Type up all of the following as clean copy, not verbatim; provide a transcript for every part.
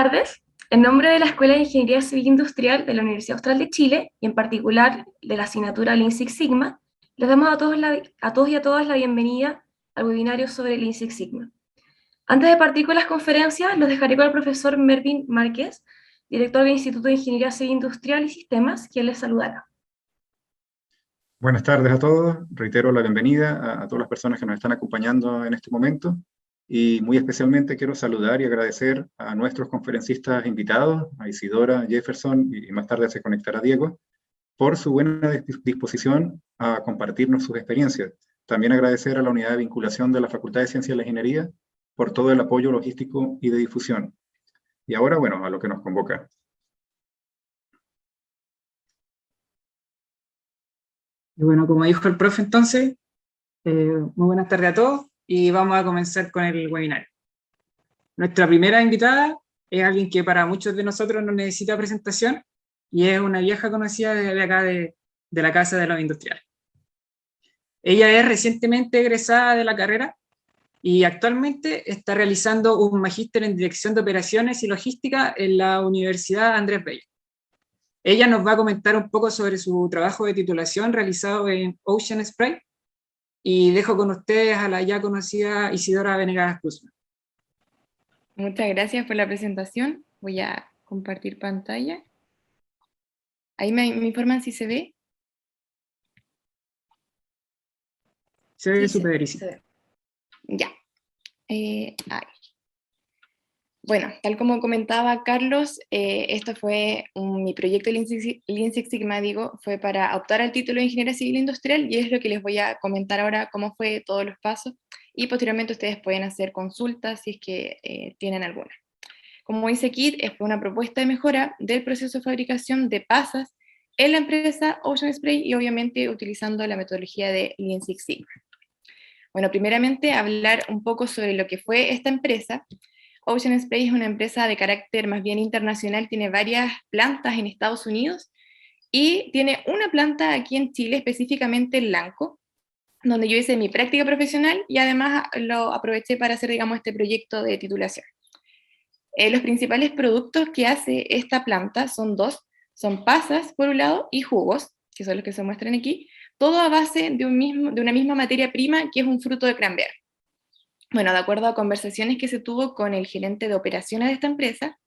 tardes. En nombre de la Escuela de Ingeniería Civil Industrial de la Universidad Austral de Chile, y en particular de la asignatura Lean Six Sigma, les damos a todos y a todas la bienvenida al webinario sobre Lean Six Sigma. Antes de partir con las conferencias, los dejaré con el profesor Mervin Márquez, director del Instituto de Ingeniería Civil Industrial y Sistemas, quien les saludará. Buenas tardes a todos. Reitero la bienvenida a todas las personas que nos están acompañando en este momento. Y muy especialmente quiero saludar y agradecer a nuestros conferencistas invitados, a Isidora, Jefferson y más tarde se conectará Diego, por su buena disposición a compartirnos sus experiencias. También agradecer a la Unidad de Vinculación de la Facultad de Ciencias de la Ingeniería por todo el apoyo logístico y de difusión. Y ahora, bueno, a lo que nos convoca. Y bueno, como dijo el profe entonces, muy buenas tardes a todos y vamos a comenzar con el webinar. Nuestra primera invitada es alguien que para muchos de nosotros no necesita presentación y es una vieja conocida de acá de la Casa de los Industriales. Ella es recientemente egresada de la carrera y actualmente está realizando un magíster en Dirección de Operaciones y Logística en la Universidad Andrés Bello. Ella nos va a comentar un poco sobre su trabajo de titulación realizado en Ocean Spray y dejo con ustedes a la ya conocida Isidora Venegas Guzmán. Muchas gracias por la presentación. Voy a compartir pantalla. Ahí me informan si se ve. Se ve Sí, súper se ve. Ya. Ahí. Bueno, tal como comentaba Carlos, esto fue mi proyecto Lean Six Sigma, fue para optar al título de Ingeniería Civil Industrial y es lo que les voy a comentar ahora cómo fue todos los pasos y posteriormente ustedes pueden hacer consultas si es que tienen alguna. Como dice aquí, fue una propuesta de mejora del proceso de fabricación de pasas en la empresa Ocean Spray y obviamente utilizando la metodología de Lean Six Sigma. Bueno, primeramente hablar un poco sobre lo que fue esta empresa. Ocean Spray es una empresa de carácter más bien internacional, tiene varias plantas en Estados Unidos y tiene una planta aquí en Chile, específicamente en Lanco, donde yo hice mi práctica profesional y además lo aproveché para hacer, digamos, este proyecto de titulación. Los principales productos que hace esta planta son dos, son pasas por un lado y jugos, que son los que se muestran aquí, todo a base de una misma materia prima que es un fruto de cranberry. Bueno, de acuerdo a conversaciones que se tuvo con el gerente de operaciones de esta empresa,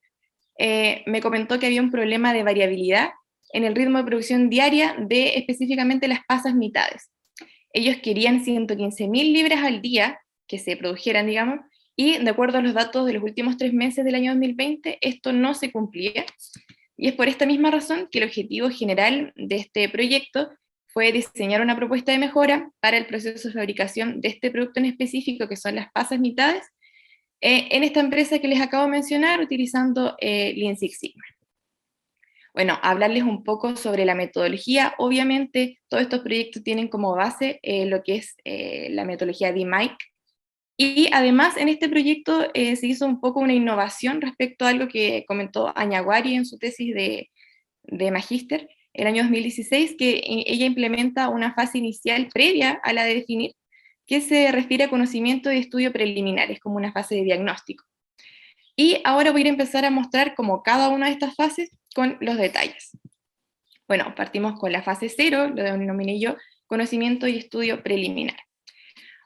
me comentó que había un problema de variabilidad en el ritmo de producción diaria de específicamente las pasas mitades. Ellos querían 115.000 libras al día que se produjeran, digamos, y de acuerdo a los datos de los últimos 3 meses del año 2020, esto no se cumplía. Y es por esta misma razón que el objetivo general de este proyecto fue diseñar una propuesta de mejora para el proceso de fabricación de este producto en específico, que son las pasas mitades, en esta empresa que les acabo de mencionar, utilizando Lean Six Sigma. Bueno, hablarles un poco sobre la metodología. Obviamente, todos estos proyectos tienen como base lo que es la metodología DMAIC, y además en este proyecto se hizo un poco una innovación respecto a algo que comentó Añaguari en su tesis de magíster, el año 2016, que ella implementa una fase inicial previa a la de definir, que se refiere a conocimiento y estudio preliminares, como una fase de diagnóstico. Y ahora voy a empezar a mostrar como cada una de estas fases con los detalles. Bueno, partimos con la fase 0, lo denominé yo, conocimiento y estudio preliminar.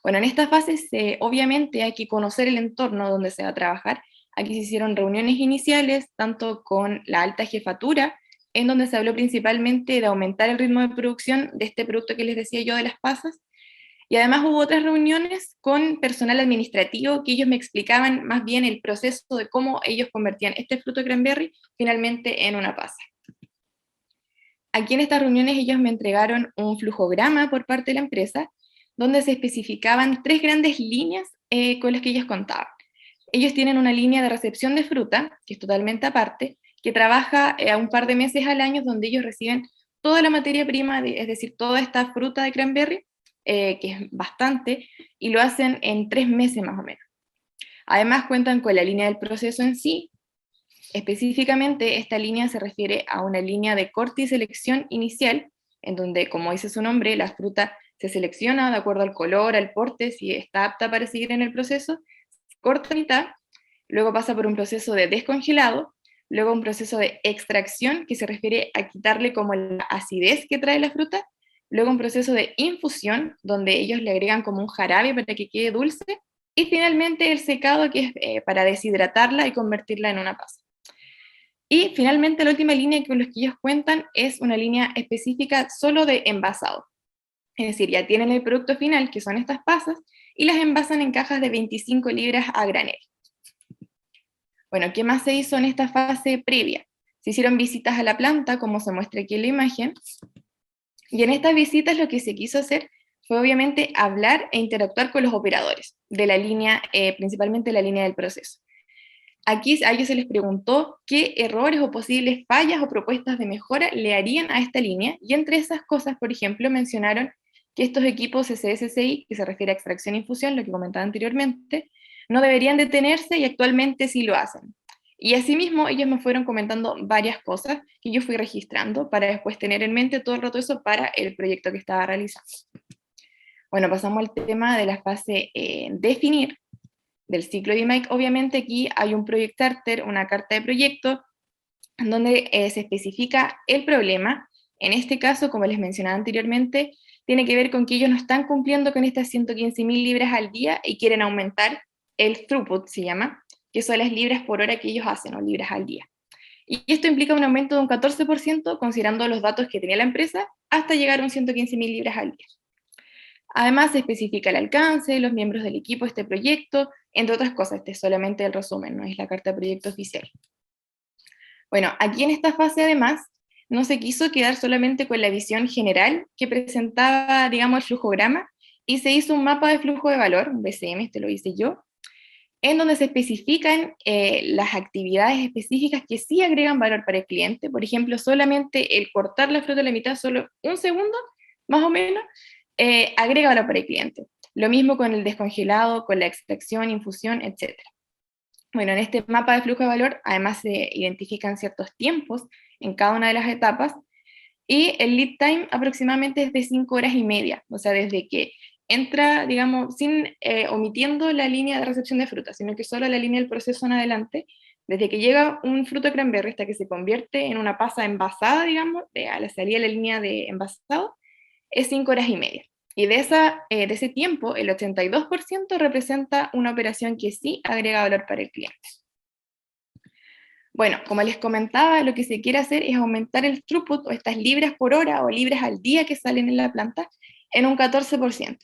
Bueno, en esta fase obviamente hay que conocer el entorno donde se va a trabajar. Aquí se hicieron reuniones iniciales, tanto con la alta jefatura, en donde se habló principalmente de aumentar el ritmo de producción de este producto que les decía yo de las pasas, y además hubo otras reuniones con personal administrativo que ellos me explicaban más bien el proceso de cómo ellos convertían este fruto de cranberry finalmente en una pasa. Aquí en estas reuniones ellos me entregaron un flujograma por parte de la empresa, donde se especificaban 3 grandes líneas con las que ellos contaban. Ellos tienen una línea de recepción de fruta, que es totalmente aparte, que trabaja a un par de meses al año, donde ellos reciben toda la materia prima, es decir, toda esta fruta de cranberry, que es bastante, y lo hacen en 3 meses más o menos. Además cuentan con la línea del proceso en sí. Específicamente esta línea se refiere a una línea de corte y selección inicial, en donde, como dice su nombre, la fruta se selecciona de acuerdo al color, al porte, si está apta para seguir en el proceso, se corta a mitad, luego pasa por un proceso de descongelado, luego un proceso de extracción, que se refiere a quitarle como la acidez que trae la fruta, luego un proceso de infusión, donde ellos le agregan como un jarabe para que quede dulce, y finalmente el secado, que es para deshidratarla y convertirla en una pasa. Y finalmente la última línea con los que ellos cuentan es una línea específica solo de envasado. Es decir, ya tienen el producto final, que son estas pasas, y las envasan en cajas de 25 libras a granel. Bueno, ¿qué más se hizo en esta fase previa? Se hicieron visitas a la planta, como se muestra aquí en la imagen, y en estas visitas lo que se quiso hacer fue obviamente hablar e interactuar con los operadores de la línea, principalmente la línea del proceso. Aquí a ellos se les preguntó qué errores o posibles fallas o propuestas de mejora le harían a esta línea, y entre esas cosas, por ejemplo, mencionaron que estos equipos SSCI, que se refiere a extracción e infusión, lo que comentaba anteriormente, no deberían detenerse y actualmente sí lo hacen. Y asimismo ellos me fueron comentando varias cosas que yo fui registrando para después tener en mente todo el rato eso para el proyecto que estaba realizando. Bueno, pasamos al tema de la fase definir del ciclo de IMAIC. Obviamente aquí hay un project charter, una carta de proyecto, en donde se especifica el problema. En este caso, como les mencionaba anteriormente, tiene que ver con que ellos no están cumpliendo con estas 115.000 libras al día y quieren aumentar el throughput, se llama, que son las libras por hora que ellos hacen, o libras al día. Y esto implica un aumento de un 14%, considerando los datos que tenía la empresa, hasta llegar a un 115.000 libras al día. Además, se especifica el alcance, los miembros del equipo de este proyecto, entre otras cosas. Este es solamente el resumen, no es la carta de proyecto oficial. Bueno, aquí en esta fase, además, no se quiso quedar solamente con la visión general que presentaba, digamos, el flujograma, y se hizo un mapa de flujo de valor, un BCM, este lo hice yo, en donde se especifican las actividades específicas que sí agregan valor para el cliente. Por ejemplo, solamente el cortar la fruta a la mitad, solo un segundo, más o menos, agrega valor para el cliente. Lo mismo con el descongelado, con la extracción, infusión, etc. Bueno, en este mapa de flujo de valor, además se identifican ciertos tiempos en cada una de las etapas, y el lead time aproximadamente es de 5 horas y media, o sea, desde que entra, digamos, sin omitiendo la línea de recepción de fruta, sino que solo la línea del proceso en adelante, desde que llega un fruto cranberry hasta que se convierte en una pasa envasada, digamos, a la salida de la línea de envasado, es 5 horas y media. Y de ese tiempo, el 82% representa una operación que sí agrega valor para el cliente. Bueno, como les comentaba, lo que se quiere hacer es aumentar el throughput, o estas libras por hora o libras al día que salen en la planta, en un 14%.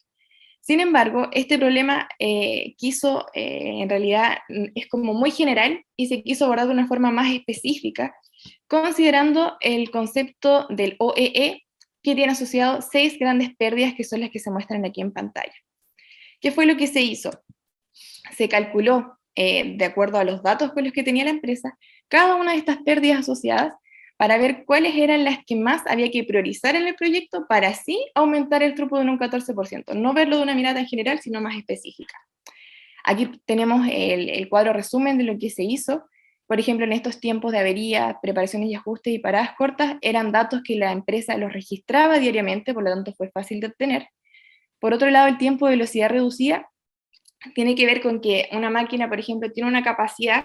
Sin embargo, este problema en realidad es como muy general y se quiso abordar de una forma más específica, considerando el concepto del OEE, que tiene asociado 6 grandes pérdidas que son las que se muestran aquí en pantalla. ¿Qué fue lo que se hizo? Se calculó, de acuerdo a los datos con los que tenía la empresa, cada una de estas pérdidas asociadas para ver cuáles eran las que más había que priorizar en el proyecto para así aumentar el throughput en un 14%. No verlo de una mirada en general, sino más específica. Aquí tenemos el cuadro resumen de lo que se hizo. Por ejemplo, en estos tiempos de avería, preparaciones y ajustes y paradas cortas, eran datos que la empresa los registraba diariamente, por lo tanto fue fácil de obtener. Por otro lado, el tiempo de velocidad reducida tiene que ver con que una máquina, por ejemplo, tiene una capacidad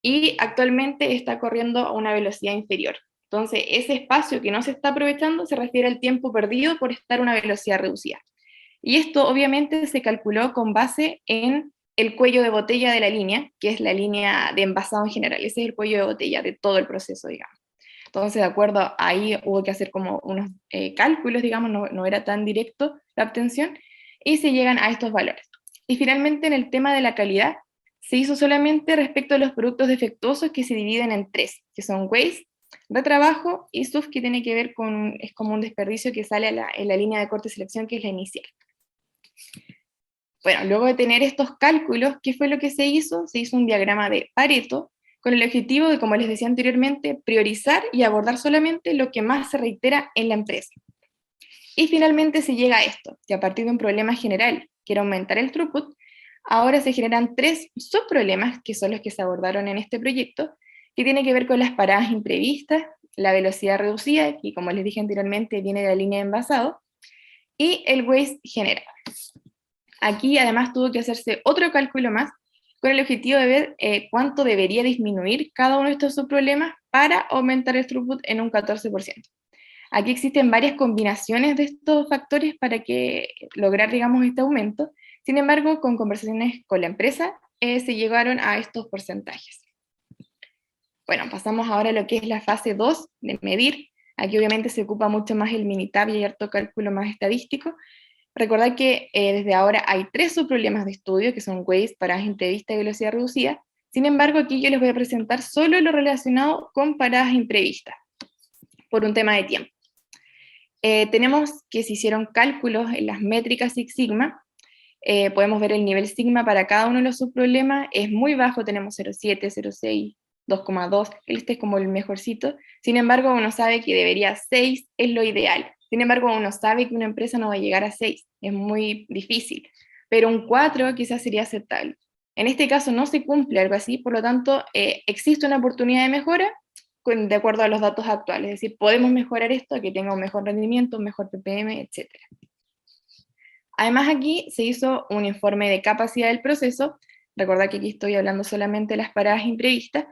y actualmente está corriendo a una velocidad inferior. Entonces, ese espacio que no se está aprovechando se refiere al tiempo perdido por estar a una velocidad reducida. Y esto obviamente se calculó con base en el cuello de botella de la línea, que es la línea de envasado en general. Ese es el cuello de botella de todo el proceso, digamos. Entonces, de acuerdo, ahí hubo que hacer como unos cálculos, digamos, no era tan directo la obtención, y se llegan a estos valores. Y finalmente, en el tema de la calidad, se hizo solamente respecto a los productos defectuosos, que se dividen en 3, que son waste, retrabajo y SUF, que tiene que ver con, es como un desperdicio que sale en la línea de corte y selección, que es la inicial. Bueno, luego de tener estos cálculos, ¿qué fue lo que se hizo? Se hizo un diagrama de Pareto, con el objetivo de, como les decía anteriormente, priorizar y abordar solamente lo que más se reitera en la empresa. Y finalmente se llega a esto, que a partir de un problema general, que era aumentar el throughput, ahora se generan 3 subproblemas, que son los que se abordaron en este proyecto, que tienen que ver con las paradas imprevistas, la velocidad reducida, que como les dije anteriormente viene de la línea de envasado, y el waste general. Aquí además tuvo que hacerse otro cálculo más, con el objetivo de ver cuánto debería disminuir cada uno de estos subproblemas para aumentar el throughput en un 14%. Aquí existen varias combinaciones de estos factores para lograr, digamos, este aumento. Sin embargo, con conversaciones con la empresa, se llegaron a estos porcentajes. Bueno, pasamos ahora a lo que es la fase 2 de medir. Aquí obviamente se ocupa mucho más el Minitab y hay harto cálculo más estadístico. Recordad que desde ahora hay 3 subproblemas de estudio, que son waste, paradas imprevistas y velocidad reducida. Sin embargo, aquí yo les voy a presentar solo lo relacionado con paradas imprevistas, por un tema de tiempo. Tenemos que se hicieron cálculos en las métricas Six Sigma. Podemos ver el nivel sigma para cada uno de los subproblemas. Es muy bajo, tenemos 0,7, 0,6, 2,2, este es como el mejorcito. Sin embargo, uno sabe que debería 6, es lo ideal. Sin embargo, uno sabe que una empresa no va a llegar a 6, es muy difícil. Pero un 4 quizás sería aceptable. En este caso no se cumple algo así, por lo tanto, existe una oportunidad de mejora de acuerdo a los datos actuales. Es decir, podemos mejorar esto, que tenga un mejor rendimiento, un mejor ppm, etc. Además, aquí se hizo un informe de capacidad del proceso. Recordad que aquí estoy hablando solamente de las paradas imprevistas.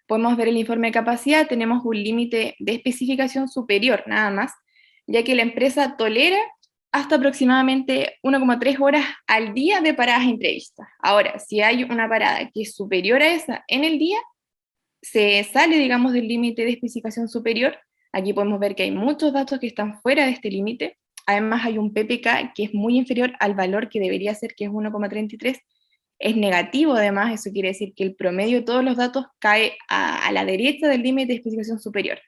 Podemos ver el informe de capacidad, tenemos un límite de especificación superior, nada más, ya que la empresa tolera hasta aproximadamente 1,3 horas al día de paradas imprevistas. Ahora, si hay una parada que es superior a esa en el día, se sale, digamos, del límite de especificación superior. Aquí podemos ver que hay muchos datos que están fuera de este límite. Además hay un PPK que es muy inferior al valor que debería ser, que es 1,33. Es negativo además, eso quiere decir que el promedio de todos los datos cae a la derecha del límite de especificación superior.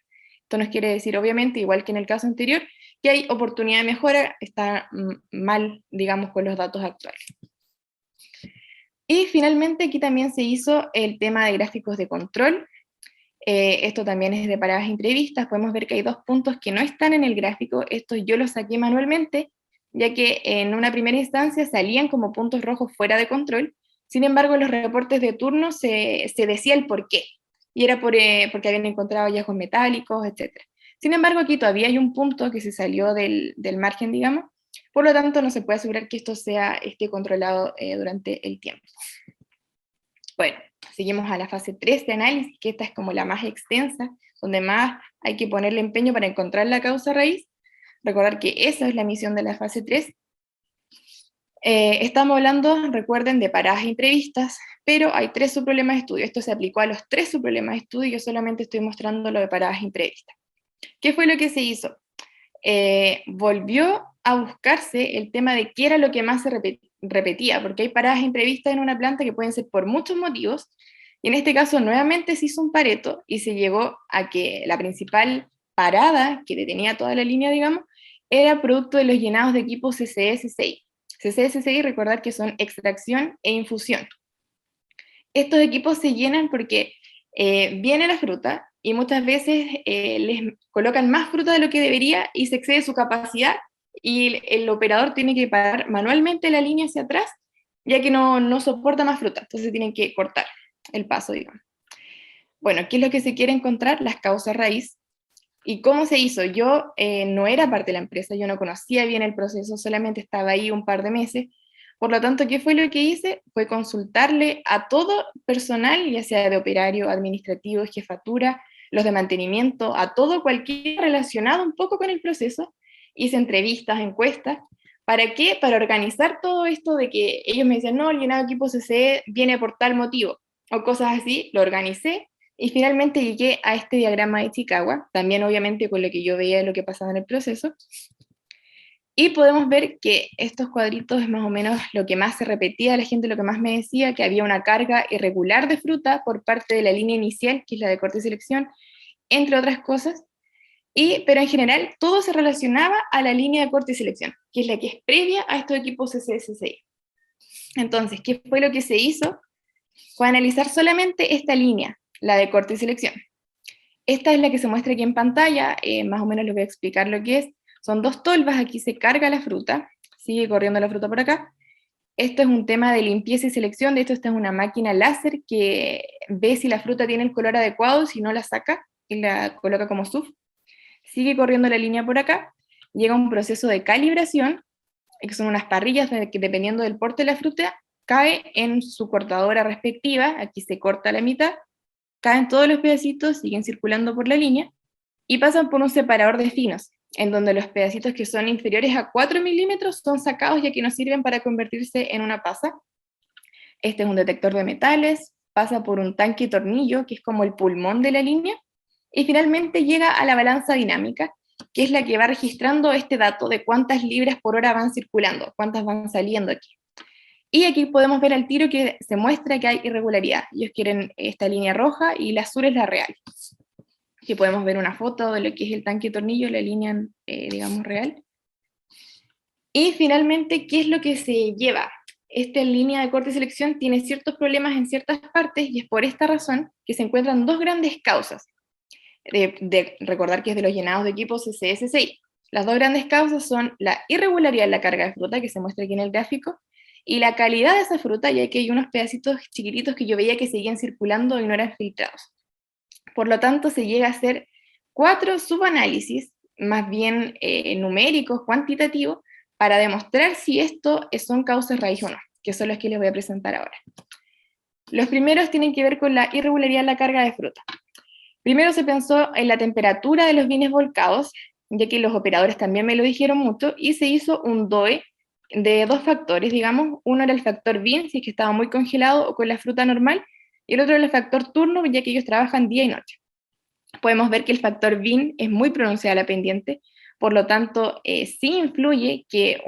Esto nos quiere decir, obviamente, igual que en el caso anterior, que hay oportunidad de mejora, está mal, digamos, con los datos actuales. Y finalmente aquí también se hizo el tema de gráficos de control. Esto también es de paradas imprevistas. Podemos ver que hay 2 puntos que no están en el gráfico. Estos yo los saqué manualmente, ya que en una primera instancia salían como puntos rojos fuera de control. Sin embargo, en los reportes de turno se decía el por qué. Y era porque habían encontrado hallazgos metálicos, etc. Sin embargo, aquí todavía hay un punto que se salió del margen, digamos. Por lo tanto, no se puede asegurar que esto esté controlado durante el tiempo. Bueno, seguimos a la fase 3 de análisis, que esta es como la más extensa, donde más hay que ponerle empeño para encontrar la causa raíz. Recordar que esa es la misión de la fase 3. Estamos hablando, recuerden, de paradas imprevistas, pero hay 3 subproblemas de estudio. Esto se aplicó a los 3 subproblemas de estudio, yo solamente estoy mostrando lo de paradas imprevistas. ¿Qué fue lo que se hizo? Volvió a buscarse el tema de qué era lo que más se repetía, porque hay paradas imprevistas en una planta que pueden ser por muchos motivos, y en este caso nuevamente se hizo un Pareto y se llegó a que la principal parada que detenía toda la línea, digamos, era producto de los llenados de equipos CCS6. CCS6, recordar que son extracción e infusión. Estos equipos se llenan porque viene la fruta y muchas veces les colocan más fruta de lo que debería y se excede su capacidad y el operador tiene que parar manualmente la línea hacia atrás, ya que no soporta más fruta, entonces tienen que cortar el paso, digamos. Bueno, ¿qué es lo que se quiere encontrar? Las causas raíz. ¿Y cómo se hizo? Yo no era parte de la empresa, yo no conocía bien el proceso, solamente estaba ahí un par de meses. Por lo tanto, ¿qué fue lo que hice? Fue consultarle a todo personal, ya sea de operario, administrativo, jefatura, los de mantenimiento, a todo cualquier relacionado un poco con el proceso. Hice entrevistas, encuestas. ¿Para qué? Para organizar todo esto de que ellos me decían, no, el llenado de equipo CCE viene por tal motivo, o cosas así. Lo organicé y finalmente llegué a este diagrama de Chicago, también obviamente con lo que yo veía de lo que pasaba en el proceso. Y podemos ver que estos cuadritos es más o menos lo que más se repetía, la gente lo que más me decía, que había una carga irregular de fruta por parte de la línea inicial, que es la de corte y selección, entre otras cosas, pero en general todo se relacionaba a la línea de corte y selección, que es la que es previa a estos equipos CCS6. Entonces, ¿qué fue lo que se hizo? Fue analizar solamente esta línea, la de corte y selección. Esta es la que se muestra aquí en pantalla, más o menos les voy a explicar lo que es. Son 2 tolvas, aquí se carga la fruta, sigue corriendo la fruta por acá. Esto es un tema de limpieza y selección, de hecho esta es una máquina láser que ve si la fruta tiene el color adecuado, si no la saca y la coloca como SUF. Sigue corriendo la línea por acá, llega un proceso de calibración, que son unas parrillas que dependiendo del porte de la fruta, cae en su cortadora respectiva, aquí se corta la mitad, caen todos los pedacitos, siguen circulando por la línea, y pasan por un separador de finos, en donde los pedacitos que son inferiores a 4 milímetros son sacados ya que no sirven para convertirse en una pasa. Este es un detector de metales, pasa por un tanque y tornillo, que es como el pulmón de la línea, y finalmente llega a la balanza dinámica, que es la que va registrando este dato de cuántas libras por hora van circulando, cuántas van saliendo aquí. Y aquí podemos ver al tiro que se muestra que hay irregularidad. Ellos quieren esta línea roja y la azul es la real. Aquí podemos ver una foto de lo que es el tanque de tornillo, la línea, digamos, real. Y finalmente, ¿qué es lo que se lleva? Esta línea de corte y selección tiene ciertos problemas en ciertas partes y es por esta razón que se encuentran dos grandes causas. De recordar que es de los llenados de equipos CCS6. Las dos grandes causas son la irregularidad en la carga de fruta, que se muestra aquí en el gráfico, y la calidad de esa fruta, ya que hay unos pedacitos chiquititos que yo veía que seguían circulando y no eran filtrados. Por lo tanto, se llega a hacer 4 subanálisis, más bien numéricos, cuantitativos, para demostrar si esto son causas raíz o no, que son los que les voy a presentar ahora. Los primeros tienen que ver con la irregularidad en la carga de fruta. Primero se pensó en la temperatura de los bienes volcados, ya que los operadores también me lo dijeron mucho, y se hizo un DOE de 2 factores, digamos. Uno era el factor bin, si es que estaba muy congelado o con la fruta normal, y el otro era el factor turno, ya que ellos trabajan día y noche. Podemos ver que el factor bin es muy pronunciado a la pendiente, por lo tanto, sí influye que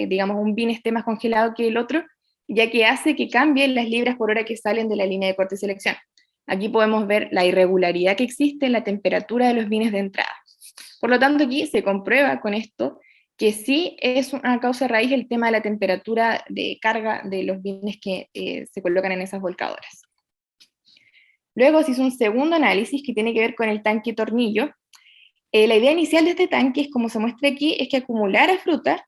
digamos, un bin esté más congelado que el otro, ya que hace que cambien las libras por hora que salen de la línea de corte y selección. Aquí podemos ver la irregularidad que existe en la temperatura de los bienes de entrada. Por lo tanto, aquí se comprueba con esto que sí es una causa raíz el tema de la temperatura de carga de los bienes que se colocan en esas volcadoras. Luego se hizo un segundo análisis que tiene que ver con el tanque tornillo. La idea inicial de este tanque, es como se muestra aquí, es que acumulara fruta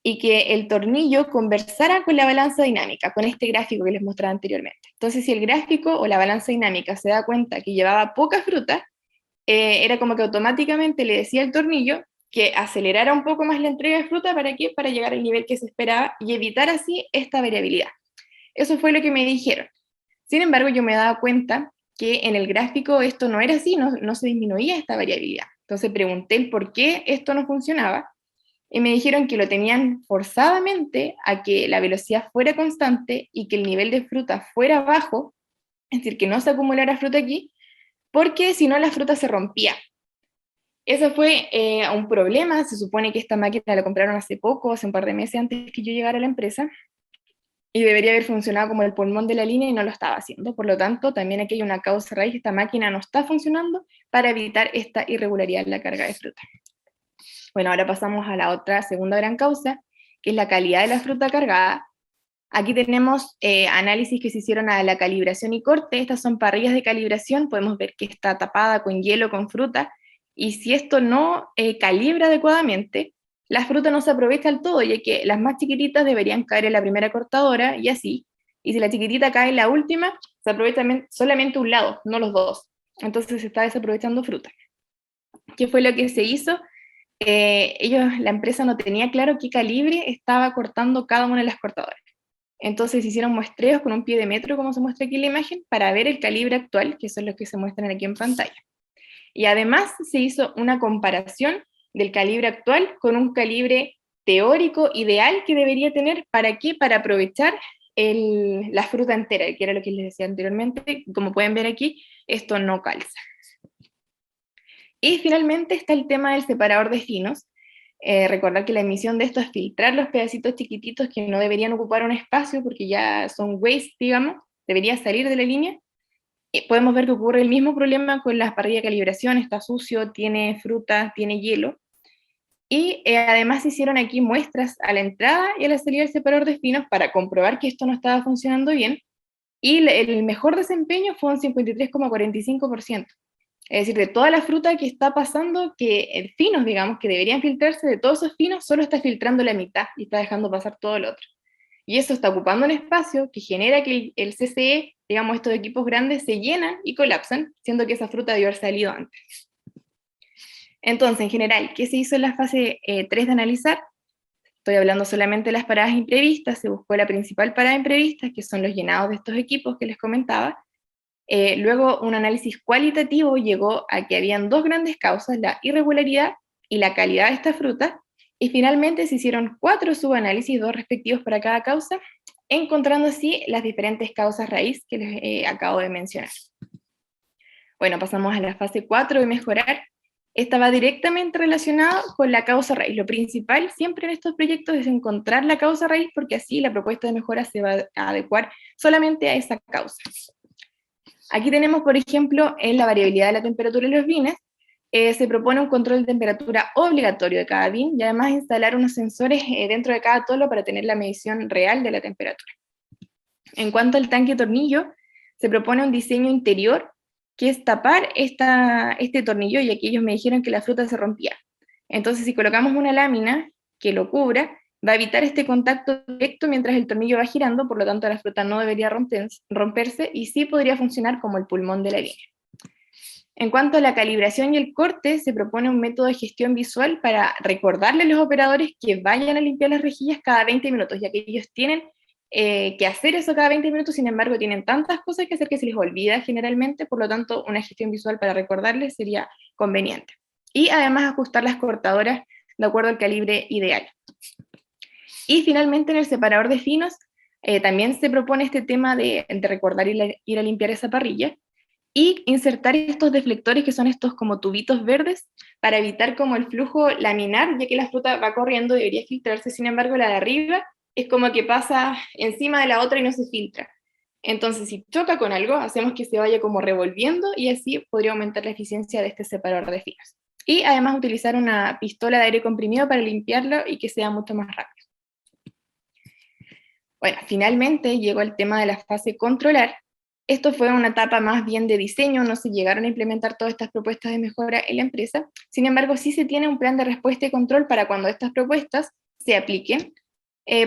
y que el tornillo conversara con la balanza dinámica, con este gráfico que les mostraba anteriormente. Entonces, si el gráfico o la balanza dinámica se da cuenta que llevaba poca fruta, era como que automáticamente le decía al tornillo que acelerara un poco más la entrega de fruta. ¿Para qué? Para llegar al nivel que se esperaba y evitar así esta variabilidad. Eso fue lo que me dijeron. Sin embargo, yo me he dado cuenta que en el gráfico esto no era así, no se disminuía esta variabilidad. Entonces pregunté el por qué esto no funcionaba, y me dijeron que lo tenían forzadamente a que la velocidad fuera constante y que el nivel de fruta fuera bajo, es decir, que no se acumulara fruta aquí, porque si no la fruta se rompía. Eso fue un problema. Se supone que esta máquina la compraron hace poco, hace un par de meses antes que yo llegara a la empresa, y debería haber funcionado como el pulmón de la línea y no lo estaba haciendo. Por lo tanto, también aquí hay una causa raíz, esta máquina no está funcionando para evitar esta irregularidad en la carga de fruta. Bueno, ahora pasamos a la otra segunda gran causa, que es la calidad de la fruta cargada. Aquí tenemos análisis que se hicieron a la calibración y corte. Estas son parrillas de calibración, podemos ver que está tapada con hielo, con fruta, y si esto no calibra adecuadamente, la fruta no se aprovecha al todo, ya que las más chiquititas deberían caer en la primera cortadora, y así, y si la chiquitita cae en la última, se aprovecha solamente un lado, no los dos. Entonces se está desaprovechando fruta. ¿Qué fue lo que se hizo? La empresa no tenía claro qué calibre estaba cortando cada una de las cortadoras. Entonces hicieron muestreos con un pie de metro, como se muestra aquí en la imagen, para ver el calibre actual, que son los que se muestran aquí en pantalla. Y además se hizo una comparación del calibre actual con un calibre teórico ideal que debería tener. ¿Para qué? Para aprovechar la fruta entera, que era lo que les decía anteriormente. Como pueden ver aquí, esto no calza. Y finalmente está el tema del separador de finos. Recordar que la misión de esto es filtrar los pedacitos chiquititos que no deberían ocupar un espacio porque ya son waste, digamos, debería salir de la línea. Podemos ver que ocurre el mismo problema con las parrillas de calibración, está sucio, tiene fruta, tiene hielo. Y además se hicieron aquí muestras a la entrada y a la salida del separador de finos para comprobar que esto no estaba funcionando bien, y el mejor desempeño fue un 53,45%. Es decir, de toda la fruta que está pasando, que finos, digamos, que deberían filtrarse, de todos esos finos, solo está filtrando la mitad y está dejando pasar todo lo otro. Y eso está ocupando un espacio que genera que el CCE, digamos, estos equipos grandes se llenan y colapsan, siendo que esa fruta debió haber salido antes. Entonces, en general, ¿qué se hizo en la fase 3 de analizar? Estoy hablando solamente de las paradas imprevistas. Se buscó la principal parada imprevista, que son los llenados de estos equipos que les comentaba. Luego, un análisis cualitativo llegó a que habían dos grandes causas, la irregularidad y la calidad de esta fruta, y finalmente se hicieron 4 subanálisis, 2 respectivos para cada causa, encontrando así las diferentes causas raíz que les acabo de mencionar. Bueno, pasamos a la fase 4 de mejorar. Esta va directamente relacionada con la causa raíz. Lo principal siempre en estos proyectos es encontrar la causa raíz, porque así la propuesta de mejora se va a adecuar solamente a esa causa. Aquí tenemos, por ejemplo, en la variabilidad de la temperatura de los vines, se propone un control de temperatura obligatorio de cada vin, y además instalar unos sensores dentro de cada tolo para tener la medición real de la temperatura. En cuanto al tanque tornillo, se propone un diseño interior que es tapar este tornillo, y aquí ellos me dijeron que la fruta se rompía. Entonces, si colocamos una lámina que lo cubra, va a evitar este contacto directo mientras el tornillo va girando, por lo tanto la fruta no debería romperse, y sí podría funcionar como el pulmón de la línea. En cuanto a la calibración y el corte, se propone un método de gestión visual para recordarle a los operadores que vayan a limpiar las rejillas cada 20 minutos, ya que ellos tienen que hacer eso cada 20 minutos, sin embargo tienen tantas cosas que hacer que se les olvida generalmente, por lo tanto una gestión visual para recordarles sería conveniente. Y además ajustar las cortadoras de acuerdo al calibre ideal. Y finalmente en el separador de finos, también se propone este tema de recordar ir a limpiar esa parrilla, y insertar estos deflectores, que son estos como tubitos verdes, para evitar como el flujo laminar, ya que la fruta va corriendo, debería filtrarse, sin embargo la de arriba es como que pasa encima de la otra y no se filtra. Entonces, si choca con algo, hacemos que se vaya como revolviendo, y así podría aumentar la eficiencia de este separador de finos. Y además utilizar una pistola de aire comprimido para limpiarlo y que sea mucho más rápido. Bueno, finalmente llegó el tema de la fase controlar. Esto fue una etapa más bien de diseño, no se llegaron a implementar todas estas propuestas de mejora en la empresa. Sin embargo, sí se tiene un plan de respuesta y control para cuando estas propuestas se apliquen.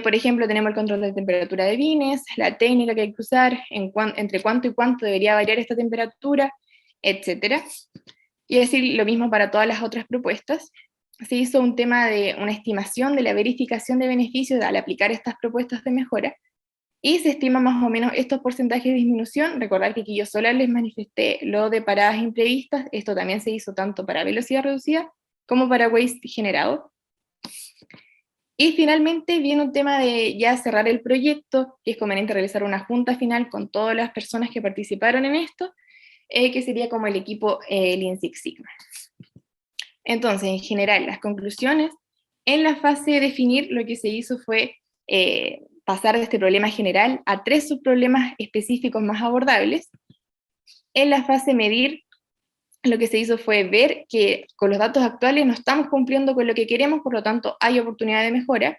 Por ejemplo, tenemos el control de temperatura de vines, la técnica que hay que usar, entre cuánto y cuánto debería variar esta temperatura, etc. Y así lo mismo para todas las otras propuestas. Se hizo un tema de una estimación de la verificación de beneficios al aplicar estas propuestas de mejora, y se estima más o menos estos porcentajes de disminución. Recordar que aquí yo sola les manifesté lo de paradas imprevistas, esto también se hizo tanto para velocidad reducida como para waste generado. Y finalmente viene un tema de ya cerrar el proyecto, que es conveniente realizar una junta final con todas las personas que participaron en esto, que sería como el equipo Lean Six Sigma. Entonces, en general, las conclusiones: en la fase de definir, lo que se hizo fue pasar de este problema general a 3 subproblemas específicos más abordables. En la fase medir, lo que se hizo fue ver que con los datos actuales no estamos cumpliendo con lo que queremos, por lo tanto hay oportunidad de mejora.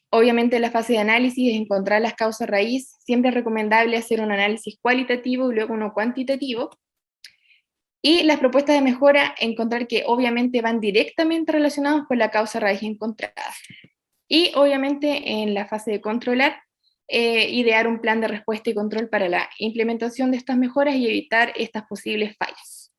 Obviamente en la fase de análisis es encontrar las causas raíz. Siempre es recomendable hacer un análisis cualitativo y luego uno cuantitativo. Y las propuestas de mejora, encontrar que obviamente van directamente relacionadas con la causa raíz encontrada. Y obviamente en la fase de controlar, idear un plan de respuesta y control para la implementación de estas mejoras y evitar estas posibles fallas.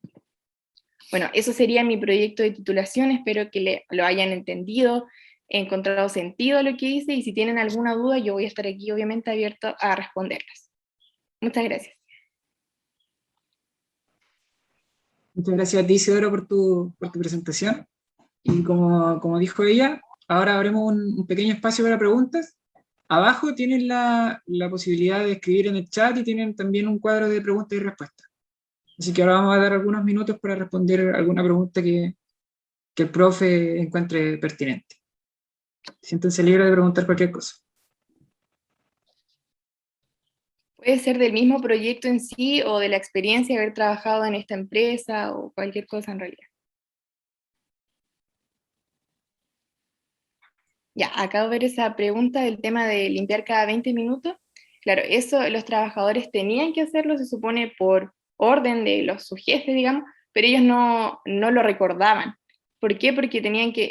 Bueno, eso sería mi proyecto de titulación. Espero que lo hayan entendido, encontrado sentido a lo que hice, y si tienen alguna duda yo voy a estar aquí obviamente abierto a responderlas. Muchas gracias. Muchas gracias a ti, Isidoro, por tu presentación. Y como dijo ella, ahora abrimos un pequeño espacio para preguntas. Abajo tienen la posibilidad de escribir en el chat, y tienen también un cuadro de preguntas y respuestas. Así que ahora vamos a dar algunos minutos para responder alguna pregunta que el profe encuentre pertinente. Siéntense libres de preguntar cualquier cosa. Puede ser del mismo proyecto en sí, o de la experiencia de haber trabajado en esta empresa, o cualquier cosa en realidad. Ya, acabo de ver esa pregunta del tema de limpiar cada 20 minutos. Claro, eso los trabajadores tenían que hacerlo, se supone, por orden de sus jefes, digamos, pero ellos no lo recordaban. ¿Por qué? Porque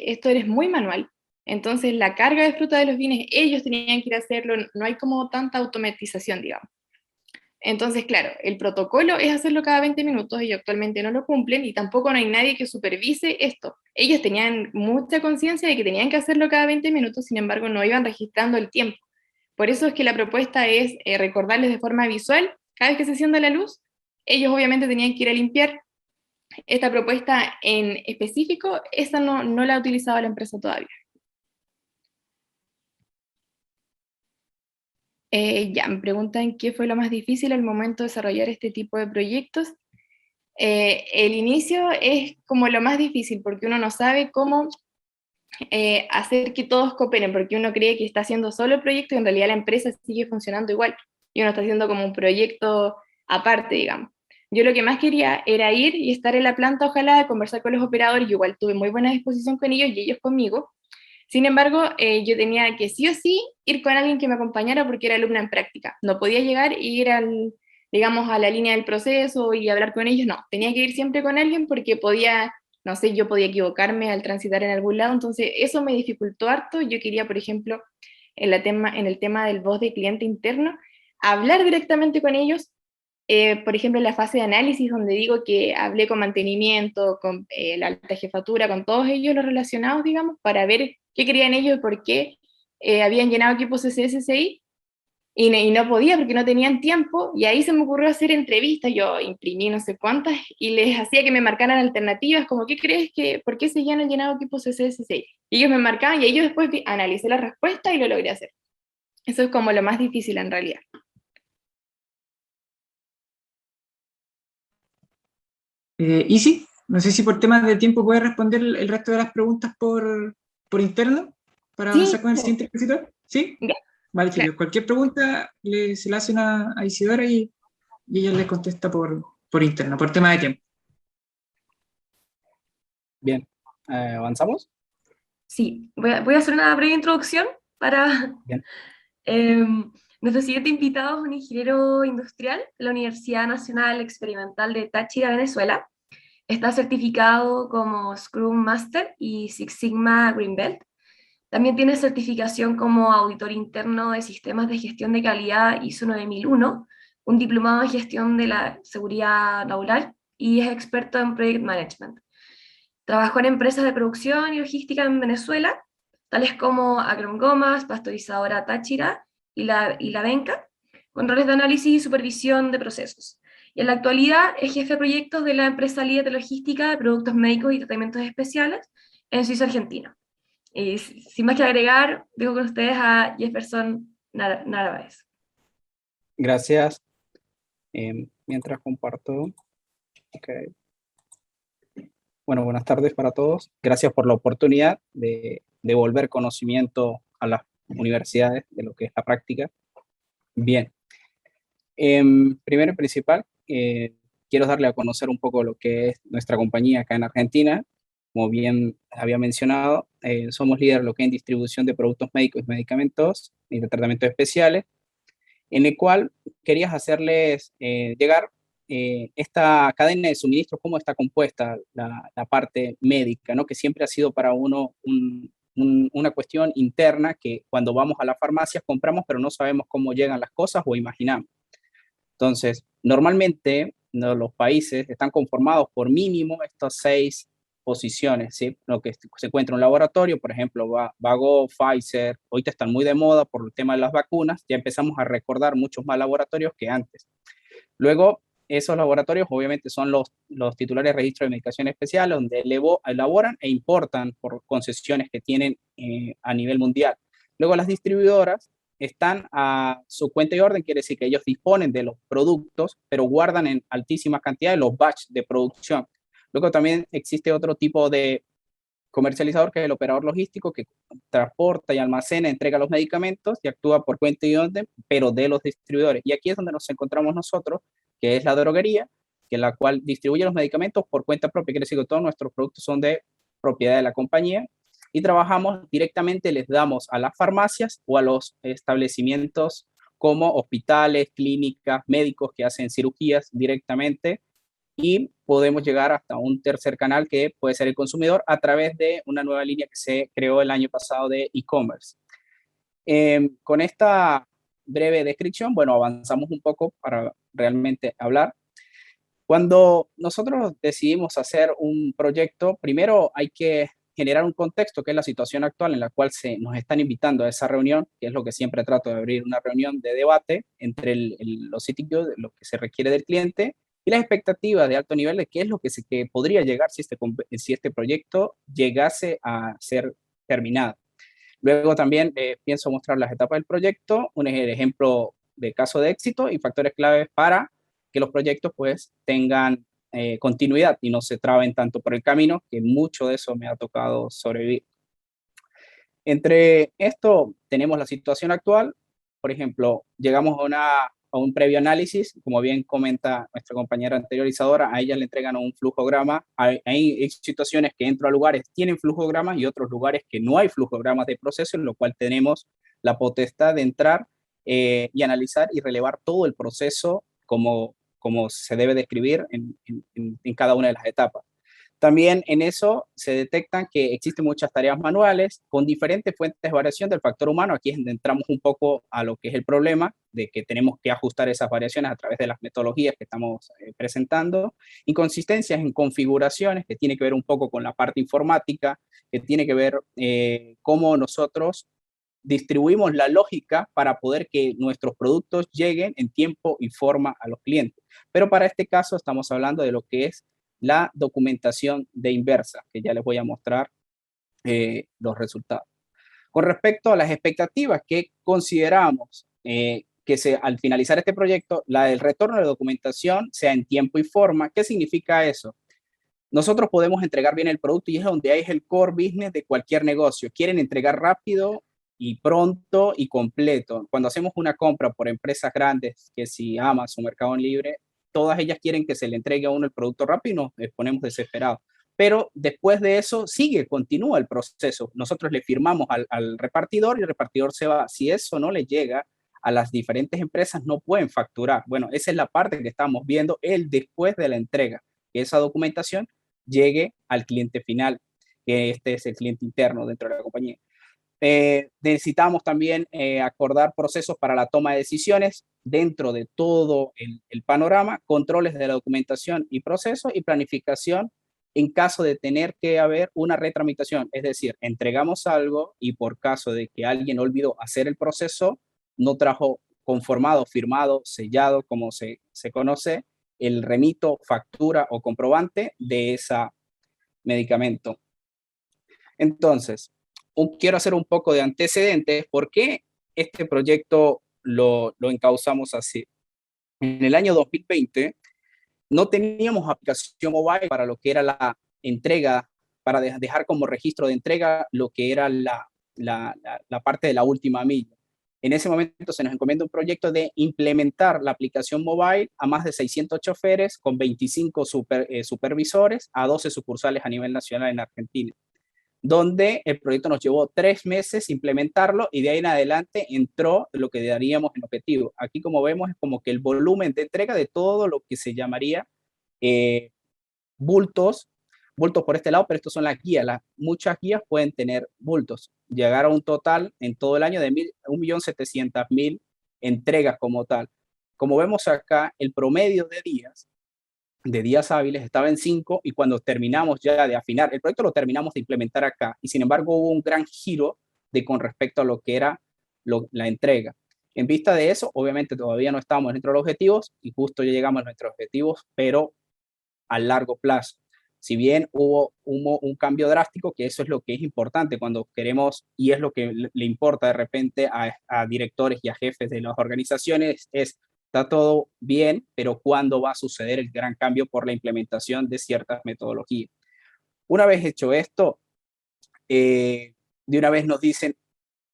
esto es muy manual. Entonces la carga de fruta de los vines, ellos tenían que ir a hacerlo, no hay como tanta automatización, digamos. Entonces, claro, el protocolo es hacerlo cada 20 minutos, ellos actualmente no lo cumplen y tampoco no hay nadie que supervise esto. Ellos tenían mucha conciencia de que tenían que hacerlo cada 20 minutos, sin embargo no iban registrando el tiempo. Por eso es que la propuesta es recordarles de forma visual, cada vez que se encienda la luz, ellos obviamente tenían que ir a limpiar. Esta propuesta en específico, esa no la ha utilizado la empresa todavía. Ya, me preguntan qué fue lo más difícil al momento de desarrollar este tipo de proyectos. El inicio es como lo más difícil, porque uno no sabe cómo hacer que todos cooperen, porque uno cree que está haciendo solo el proyecto y en realidad la empresa sigue funcionando igual, y uno está haciendo como un proyecto aparte, digamos. Yo lo que más quería era ir y estar en la planta, ojalá, conversar con los operadores, yo igual tuve muy buena disposición con ellos y ellos conmigo. Sin embargo, yo tenía que sí o sí ir con alguien que me acompañara porque era alumna en práctica. No podía llegar y ir digamos, a la línea del proceso y hablar con ellos, no. Tenía que ir siempre con alguien porque podía, no sé, yo podía equivocarme al transitar en algún lado, entonces eso me dificultó harto. Yo quería, por ejemplo, en el tema del voz de cliente interno, hablar directamente con ellos, por ejemplo, en la fase de análisis, donde digo que hablé con mantenimiento, con la alta jefatura, con todos ellos los relacionados, digamos, para ver qué querían ellos y por qué habían llenado equipos CSSI, y no podía porque no tenían tiempo, y ahí se me ocurrió hacer entrevistas, yo imprimí no sé cuántas, y les hacía que me marcaran alternativas, como, ¿qué crees que, por qué se han llenado equipos CSSI? Y ellos me marcaban, y ellos después analicé la respuesta y lo logré hacer. Eso es como lo más difícil en realidad. Isi, no sé si por temas de tiempo puedes responder el resto de las preguntas por interno para Sí, avanzar con el siguiente expositor. ¿Sí? ya, Vale, claro. chicos. Cualquier pregunta se la hacen a Isidora y ella les contesta por interno, por tema de tiempo. Bien, ¿avanzamos? Sí, voy a hacer una breve introducción para... Bien. Nuestro siguiente invitado es un ingeniero industrial de la Universidad Nacional Experimental de Táchira, Venezuela. Está certificado como Scrum Master y Six Sigma Green Belt. También tiene certificación como auditor interno de sistemas de gestión de calidad ISO 9001, un diplomado en gestión de la seguridad laboral y es experto en Project Management. Trabajó en empresas de producción y logística en Venezuela, tales como Agrogomas, Pastorizadora Táchira y la Benca, con roles de análisis y supervisión de procesos. Y en la actualidad es jefe de proyectos de la empresa líder de logística de productos médicos y tratamientos especiales en Suiza, Argentina. Y sin más que agregar, dejo con ustedes a Jefferson Narváez. Gracias. Mientras comparto. Ok. Bueno, buenas tardes para todos. Gracias por la oportunidad de devolver conocimiento a las universidades de lo que es la práctica. Bien. Primero y principal, quiero darle a conocer un poco lo que es nuestra compañía acá en Argentina. Como bien había mencionado, somos líder en lo que es en distribución de productos médicos y medicamentos y de tratamientos especiales, en el cual querías hacerles llegar esta cadena de suministro, cómo está compuesta la parte médica, ¿no? Que siempre ha sido para uno una cuestión interna que cuando vamos a las farmacias compramos, pero no sabemos cómo llegan las cosas o imaginamos. Entonces, normalmente no, los países están conformados por mínimo estas 6 posiciones, ¿sí? Lo que se encuentra en un laboratorio, por ejemplo, Vago, Pfizer, ahorita están muy de moda por el tema de las vacunas, ya empezamos a recordar muchos más laboratorios que antes. Luego, esos laboratorios obviamente son los titulares de registro de medicación especial, donde elaboran e importan por concesiones que tienen a nivel mundial. Luego las distribuidoras están a su cuenta y orden, quiere decir que ellos disponen de los productos, pero guardan en altísimas cantidades los batch de producción. Luego también existe otro tipo de comercializador, que es el operador logístico, que transporta y almacena, entrega los medicamentos y actúa por cuenta y orden, pero de los distribuidores. Y aquí es donde nos encontramos nosotros, que es la droguería, que es la cual distribuye los medicamentos por cuenta propia, quiere decir que todos nuestros productos son de propiedad de la compañía, y trabajamos directamente, les damos a las farmacias o a los establecimientos como hospitales, clínicas, médicos que hacen cirugías directamente, y podemos llegar hasta un tercer canal que puede ser el consumidor a través de una nueva línea que se creó el año pasado de e-commerce. Con esta breve descripción, bueno, avanzamos un poco para realmente hablar. Cuando nosotros decidimos hacer un proyecto, primero hay que generar un contexto, que es la situación actual en la cual nos están invitando a esa reunión, que es lo que siempre trato de abrir, una reunión de debate entre los sitios, lo que se requiere del cliente y las expectativas de alto nivel de qué es lo que podría llegar si este proyecto llegase a ser terminado. Luego también pienso mostrar las etapas del proyecto, un ejemplo de caso de éxito y factores claves para que los proyectos pues tengan continuidad y no se traben tanto por el camino, que mucho de eso me ha tocado sobrevivir. Entre esto tenemos la situación actual, por ejemplo, llegamos a un previo análisis, como bien comenta nuestra compañera anteriorizadora, a ella le entregan un flujograma, hay situaciones que dentro de lugares tienen flujogramas y otros lugares que no hay flujogramas de proceso, en lo cual tenemos la potestad de entrar y analizar y relevar todo el proceso como se debe describir en cada una de las etapas. También en eso se detectan que existen muchas tareas manuales con diferentes fuentes de variación del factor humano. Aquí es donde entramos un poco a lo que es el problema de que tenemos que ajustar esas variaciones a través de las metodologías que estamos presentando. Inconsistencias en configuraciones, que tiene que ver un poco con la parte informática, que tiene que ver cómo nosotros distribuimos la lógica para poder que nuestros productos lleguen en tiempo y forma a los clientes. Pero para este caso estamos hablando de lo que es la documentación de inversa, que ya les voy a mostrar los resultados. Con respecto a las expectativas que consideramos al finalizar este proyecto, la del retorno de documentación sea en tiempo y forma. ¿Qué significa eso? Nosotros podemos entregar bien el producto y es donde es el core business de cualquier negocio. Quieren entregar rápido y pronto y completo. Cuando hacemos una compra por empresas grandes, que si Amazon, Mercado Libre, todas ellas quieren que se le entregue a uno el producto rápido y nos ponemos desesperados. Pero después de eso continúa el proceso. Nosotros le firmamos al repartidor y el repartidor se va. Si eso no le llega a las diferentes empresas, no pueden facturar. Bueno, esa es la parte que estamos viendo, el después de la entrega, que esa documentación llegue al cliente final, que este es el cliente interno dentro de la compañía. Necesitamos también acordar procesos para la toma de decisiones dentro de todo el panorama, controles de la documentación y procesos y planificación en caso de tener que haber una retramitación. Es decir, entregamos algo y por caso de que alguien olvidó hacer el proceso, no trajo conformado, firmado, sellado, como se conoce, el remito, factura o comprobante de ese medicamento. Entonces, quiero hacer un poco de antecedentes. ¿Por qué este proyecto lo encauzamos así? En el año 2020 no teníamos aplicación mobile para lo que era la entrega, para dejar como registro de entrega lo que era la parte de la última milla. En ese momento se nos encomienda un proyecto de implementar la aplicación mobile a más de 600 choferes con 25 supervisores a 12 sucursales a nivel nacional en Argentina, donde el proyecto nos llevó 3 meses implementarlo y de ahí en adelante entró lo que daríamos en objetivo. Aquí, como vemos, es como que el volumen de entrega de todo lo que se llamaría bultos por este lado, pero estos son las guías. Muchas guías pueden tener bultos. Llegar a un total en todo el año de 1.700.000 entregas como tal. Como vemos acá, el promedio de días hábiles estaba en 5 y cuando terminamos ya de afinar, el proyecto lo terminamos de implementar acá y sin embargo hubo un gran giro con respecto a lo que era la entrega. En vista de eso, obviamente todavía no estamos dentro de los objetivos y justo ya llegamos a nuestros objetivos, pero a largo plazo. Si bien hubo un cambio drástico, que eso es lo que es importante cuando queremos, y es lo que le importa de repente a directores y a jefes de las organizaciones, está todo bien, pero ¿cuándo va a suceder el gran cambio por la implementación de ciertas metodologías? Una vez hecho esto, de una vez nos dicen,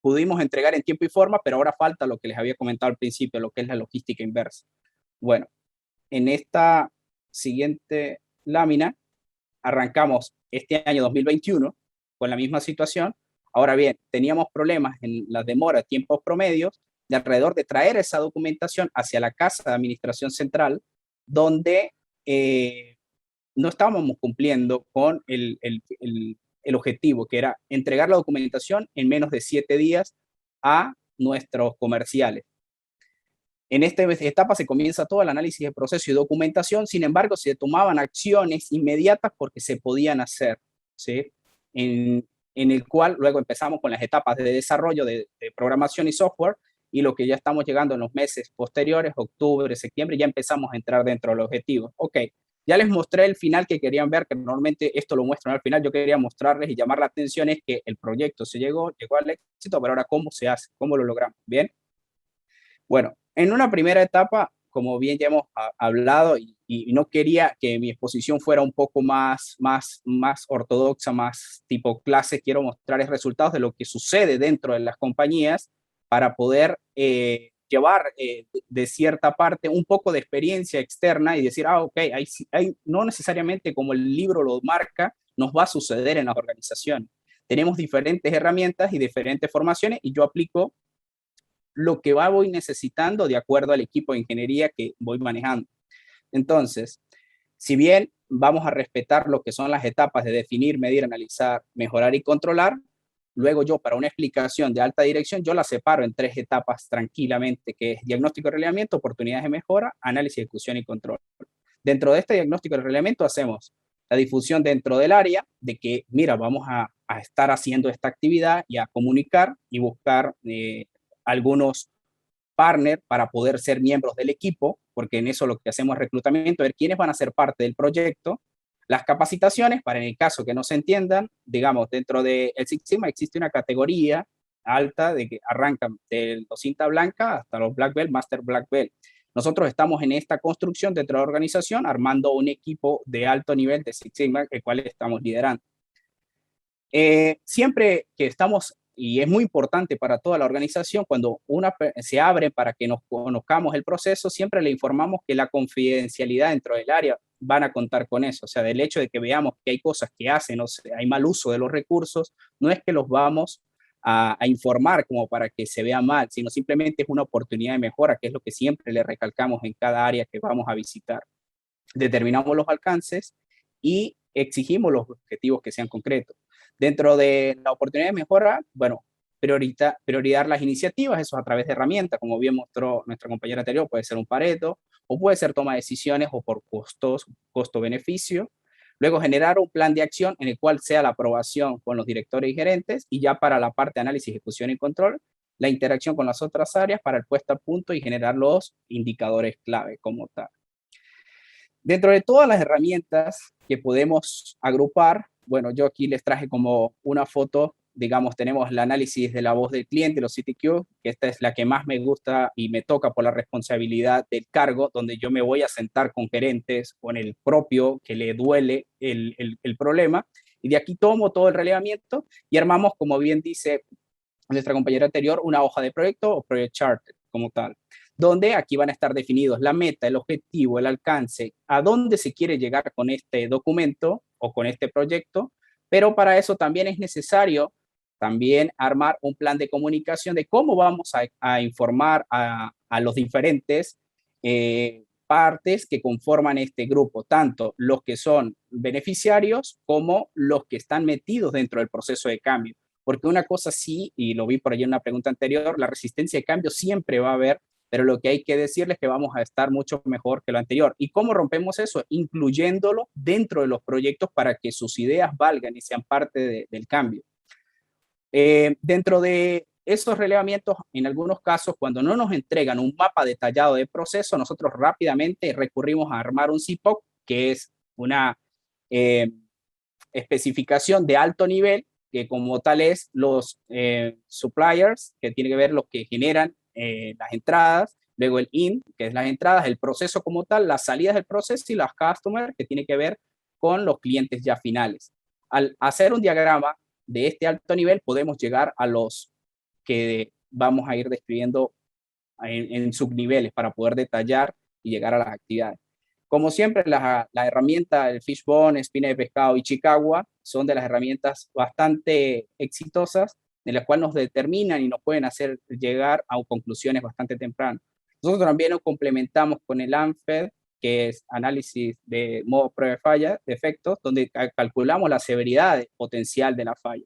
pudimos entregar en tiempo y forma, pero ahora falta lo que les había comentado al principio, lo que es la logística inversa. Bueno, en esta siguiente lámina arrancamos este año 2021 con la misma situación. Ahora bien, teníamos problemas en las demoras, tiempos promedios, de alrededor de traer esa documentación hacia la Casa de Administración Central, donde no estábamos cumpliendo con el objetivo, que era entregar la documentación en menos de 7 días a nuestros comerciales. En esta etapa se comienza todo el análisis de proceso y documentación, sin embargo, se tomaban acciones inmediatas porque se podían hacer, ¿sí? En el cual luego empezamos con las etapas de desarrollo de programación y software, y lo que ya estamos llegando en los meses posteriores, octubre, septiembre, ya empezamos a entrar dentro de los objetivos. Ok, ya les mostré el final que querían ver, que normalmente esto lo muestran al final. Yo quería mostrarles y llamar la atención es que el proyecto llegó al éxito, pero ahora ¿cómo se hace? ¿Cómo lo logramos? ¿Bien? Bueno, en una primera etapa, como bien ya hemos hablado, y no quería que mi exposición fuera un poco más ortodoxa, más tipo clase, quiero mostrarles resultados de lo que sucede dentro de las compañías para poder llevar de cierta parte un poco de experiencia externa y decir, ok, no necesariamente como el libro lo marca, nos va a suceder en las organizaciones. Tenemos diferentes herramientas y diferentes formaciones, y yo aplico lo que voy necesitando de acuerdo al equipo de ingeniería que voy manejando. Entonces, si bien vamos a respetar lo que son las etapas de definir, medir, analizar, mejorar y controlar, luego yo para una explicación de alta dirección, yo la separo en 3 etapas tranquilamente, que es diagnóstico de relevamiento, oportunidades de mejora, análisis, ejecución y control. Dentro de este diagnóstico de relevamiento hacemos la difusión dentro del área de que, mira, vamos a estar haciendo esta actividad y a comunicar y buscar algunos partners para poder ser miembros del equipo, porque en eso lo que hacemos es reclutamiento, ver quiénes van a ser parte del proyecto, las capacitaciones, para en el caso que no se entiendan, digamos, dentro del Six Sigma existe una categoría alta de que arrancan de los cinta blanca hasta los Black Belt, Master Black Belt. Nosotros estamos en esta construcción dentro de la organización, armando un equipo de alto nivel de Six Sigma, el cual estamos liderando. Siempre que estamos, y es muy importante para toda la organización, cuando se abre para que nos conozcamos el proceso, siempre le informamos que la confidencialidad dentro del área van a contar con eso. O sea, del hecho de que veamos que hay cosas que hacen, o sea, hay mal uso de los recursos, no es que los vamos a informar como para que se vea mal, sino simplemente es una oportunidad de mejora, que es lo que siempre le recalcamos en cada área que vamos a visitar. Determinamos los alcances y exigimos los objetivos que sean concretos. Dentro de la oportunidad de mejora, bueno, priorizar las iniciativas, eso a través de herramientas, como bien mostró nuestra compañera anterior, puede ser un Pareto, o puede ser toma de decisiones o por costo-beneficio. Luego generar un plan de acción en el cual sea la aprobación con los directores y gerentes, y ya para la parte de análisis, ejecución y control, la interacción con las otras áreas para el puesto a punto y generar los indicadores clave como tal. Dentro de todas las herramientas que podemos agrupar, bueno, yo aquí les traje como una foto, digamos, tenemos el análisis de la voz del cliente, los CTQ, que esta es la que más me gusta y me toca por la responsabilidad del cargo, donde yo me voy a sentar con gerentes, con el propio que le duele el problema, y de aquí tomo todo el relevamiento y armamos, como bien dice nuestra compañera anterior, una hoja de proyecto o project chart como tal, donde aquí van a estar definidos la meta, el objetivo, el alcance, a dónde se quiere llegar con este documento o con este proyecto, pero para eso también es necesario también armar un plan de comunicación de cómo vamos a informar a los diferentes partes que conforman este grupo, tanto los que son beneficiarios como los que están metidos dentro del proceso de cambio. Porque una cosa sí, y lo vi por ahí en una pregunta anterior, la resistencia de cambio siempre va a haber, pero lo que hay que decirles es que vamos a estar mucho mejor que lo anterior. ¿Y cómo rompemos eso? Incluyéndolo dentro de los proyectos para que sus ideas valgan y sean parte del cambio. Dentro de esos relevamientos, en algunos casos, cuando no nos entregan un mapa detallado de proceso, nosotros rápidamente recurrimos a armar un CIPOC, que es una especificación de alto nivel, que como tal es los suppliers, que tiene que ver los que generan las entradas, luego el in, que es las entradas, el proceso como tal, las salidas del proceso, y las customers, que tiene que ver con los clientes ya finales. Al hacer un diagrama de este alto nivel, podemos llegar a los que vamos a ir describiendo en subniveles para poder detallar y llegar a las actividades. Como siempre, la herramienta del Fishbone, espina de pescado y Chicago son de las herramientas bastante exitosas, de las cuales nos determinan y nos pueden hacer llegar a conclusiones bastante tempranas. Nosotros también nos complementamos con el ANFED, que es análisis de modo prueba de falla, de efectos, donde calculamos la severidad potencial de la falla.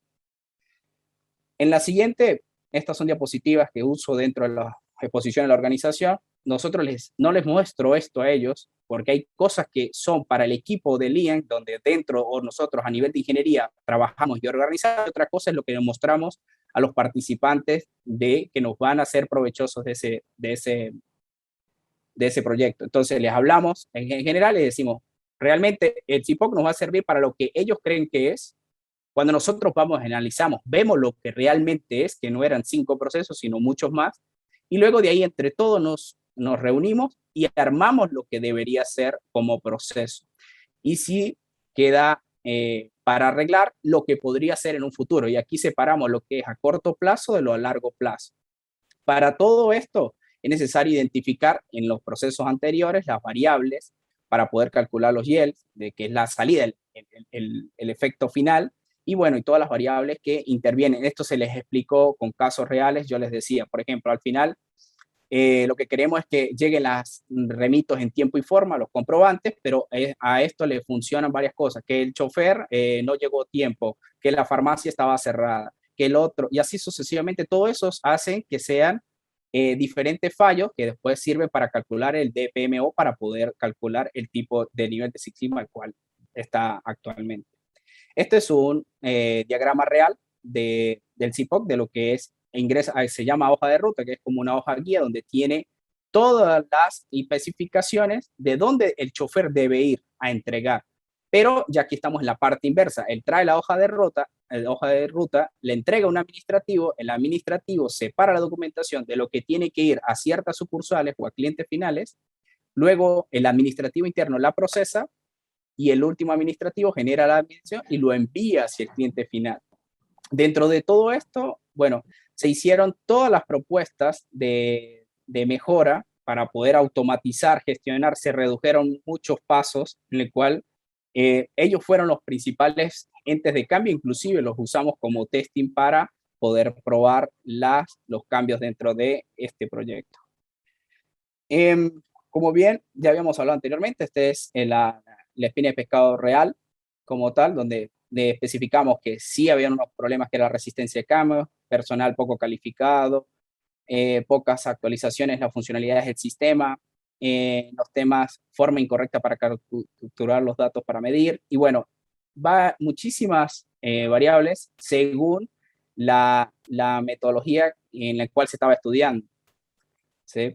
En la siguiente, estas son diapositivas que uso dentro de la exposición de la organización. no les muestro esto a ellos, porque hay cosas que son para el equipo de LIAN, donde dentro o nosotros a nivel de ingeniería trabajamos y organizamos, otra cosa es lo que nos mostramos a los participantes de que nos van a ser provechosos de ese proyecto. Entonces les hablamos en general y decimos, realmente el CIPOC nos va a servir para lo que ellos creen que es. Cuando nosotros vamos, analizamos, vemos lo que realmente es, que no eran 5 procesos, sino muchos más, y luego de ahí entre todos nos reunimos y armamos lo que debería ser como proceso. Y si queda para arreglar lo que podría ser en un futuro, y aquí separamos lo que es a corto plazo de lo a largo plazo. Para todo esto es necesario identificar en los procesos anteriores las variables para poder calcular los yields, de que es la salida, el efecto final, y bueno, y todas las variables que intervienen. Esto se les explicó con casos reales. Yo les decía, por ejemplo, al final, lo que queremos es que lleguen las remitos en tiempo y forma, los comprobantes, pero a esto le funcionan varias cosas, que el chofer no llegó a tiempo, que la farmacia estaba cerrada, que el otro, y así sucesivamente. Todos esos hacen que sean diferentes fallos que después sirven para calcular el DPMO, para poder calcular el tipo de nivel de Six Sigma al cual está actualmente. Este es un diagrama real del CIPOC, de lo que es, se llama hoja de ruta, que es como una hoja guía donde tiene todas las especificaciones de dónde el chofer debe ir a entregar. Pero ya aquí estamos en la parte inversa. Él trae la hoja de ruta, le entrega a un administrativo, el administrativo separa la documentación de lo que tiene que ir a ciertas sucursales o a clientes finales, luego el administrativo interno la procesa, y el último administrativo genera la admisión y lo envía hacia el cliente final. Dentro de todo esto, bueno, se hicieron todas las propuestas de mejora para poder automatizar, gestionar. Se redujeron muchos pasos en el cual ellos fueron los principales entes de cambio, inclusive los usamos como testing para poder probar los cambios dentro de este proyecto. Como bien ya habíamos hablado anteriormente, este es la espina de pescado real como tal, donde especificamos que sí habían unos problemas, que era resistencia de cambio, personal poco calificado, pocas actualizaciones en las funcionalidades del sistema, los temas, forma incorrecta para capturar los datos para medir, y bueno, va muchísimas variables según la metodología en la cual se estaba estudiando, ¿sí?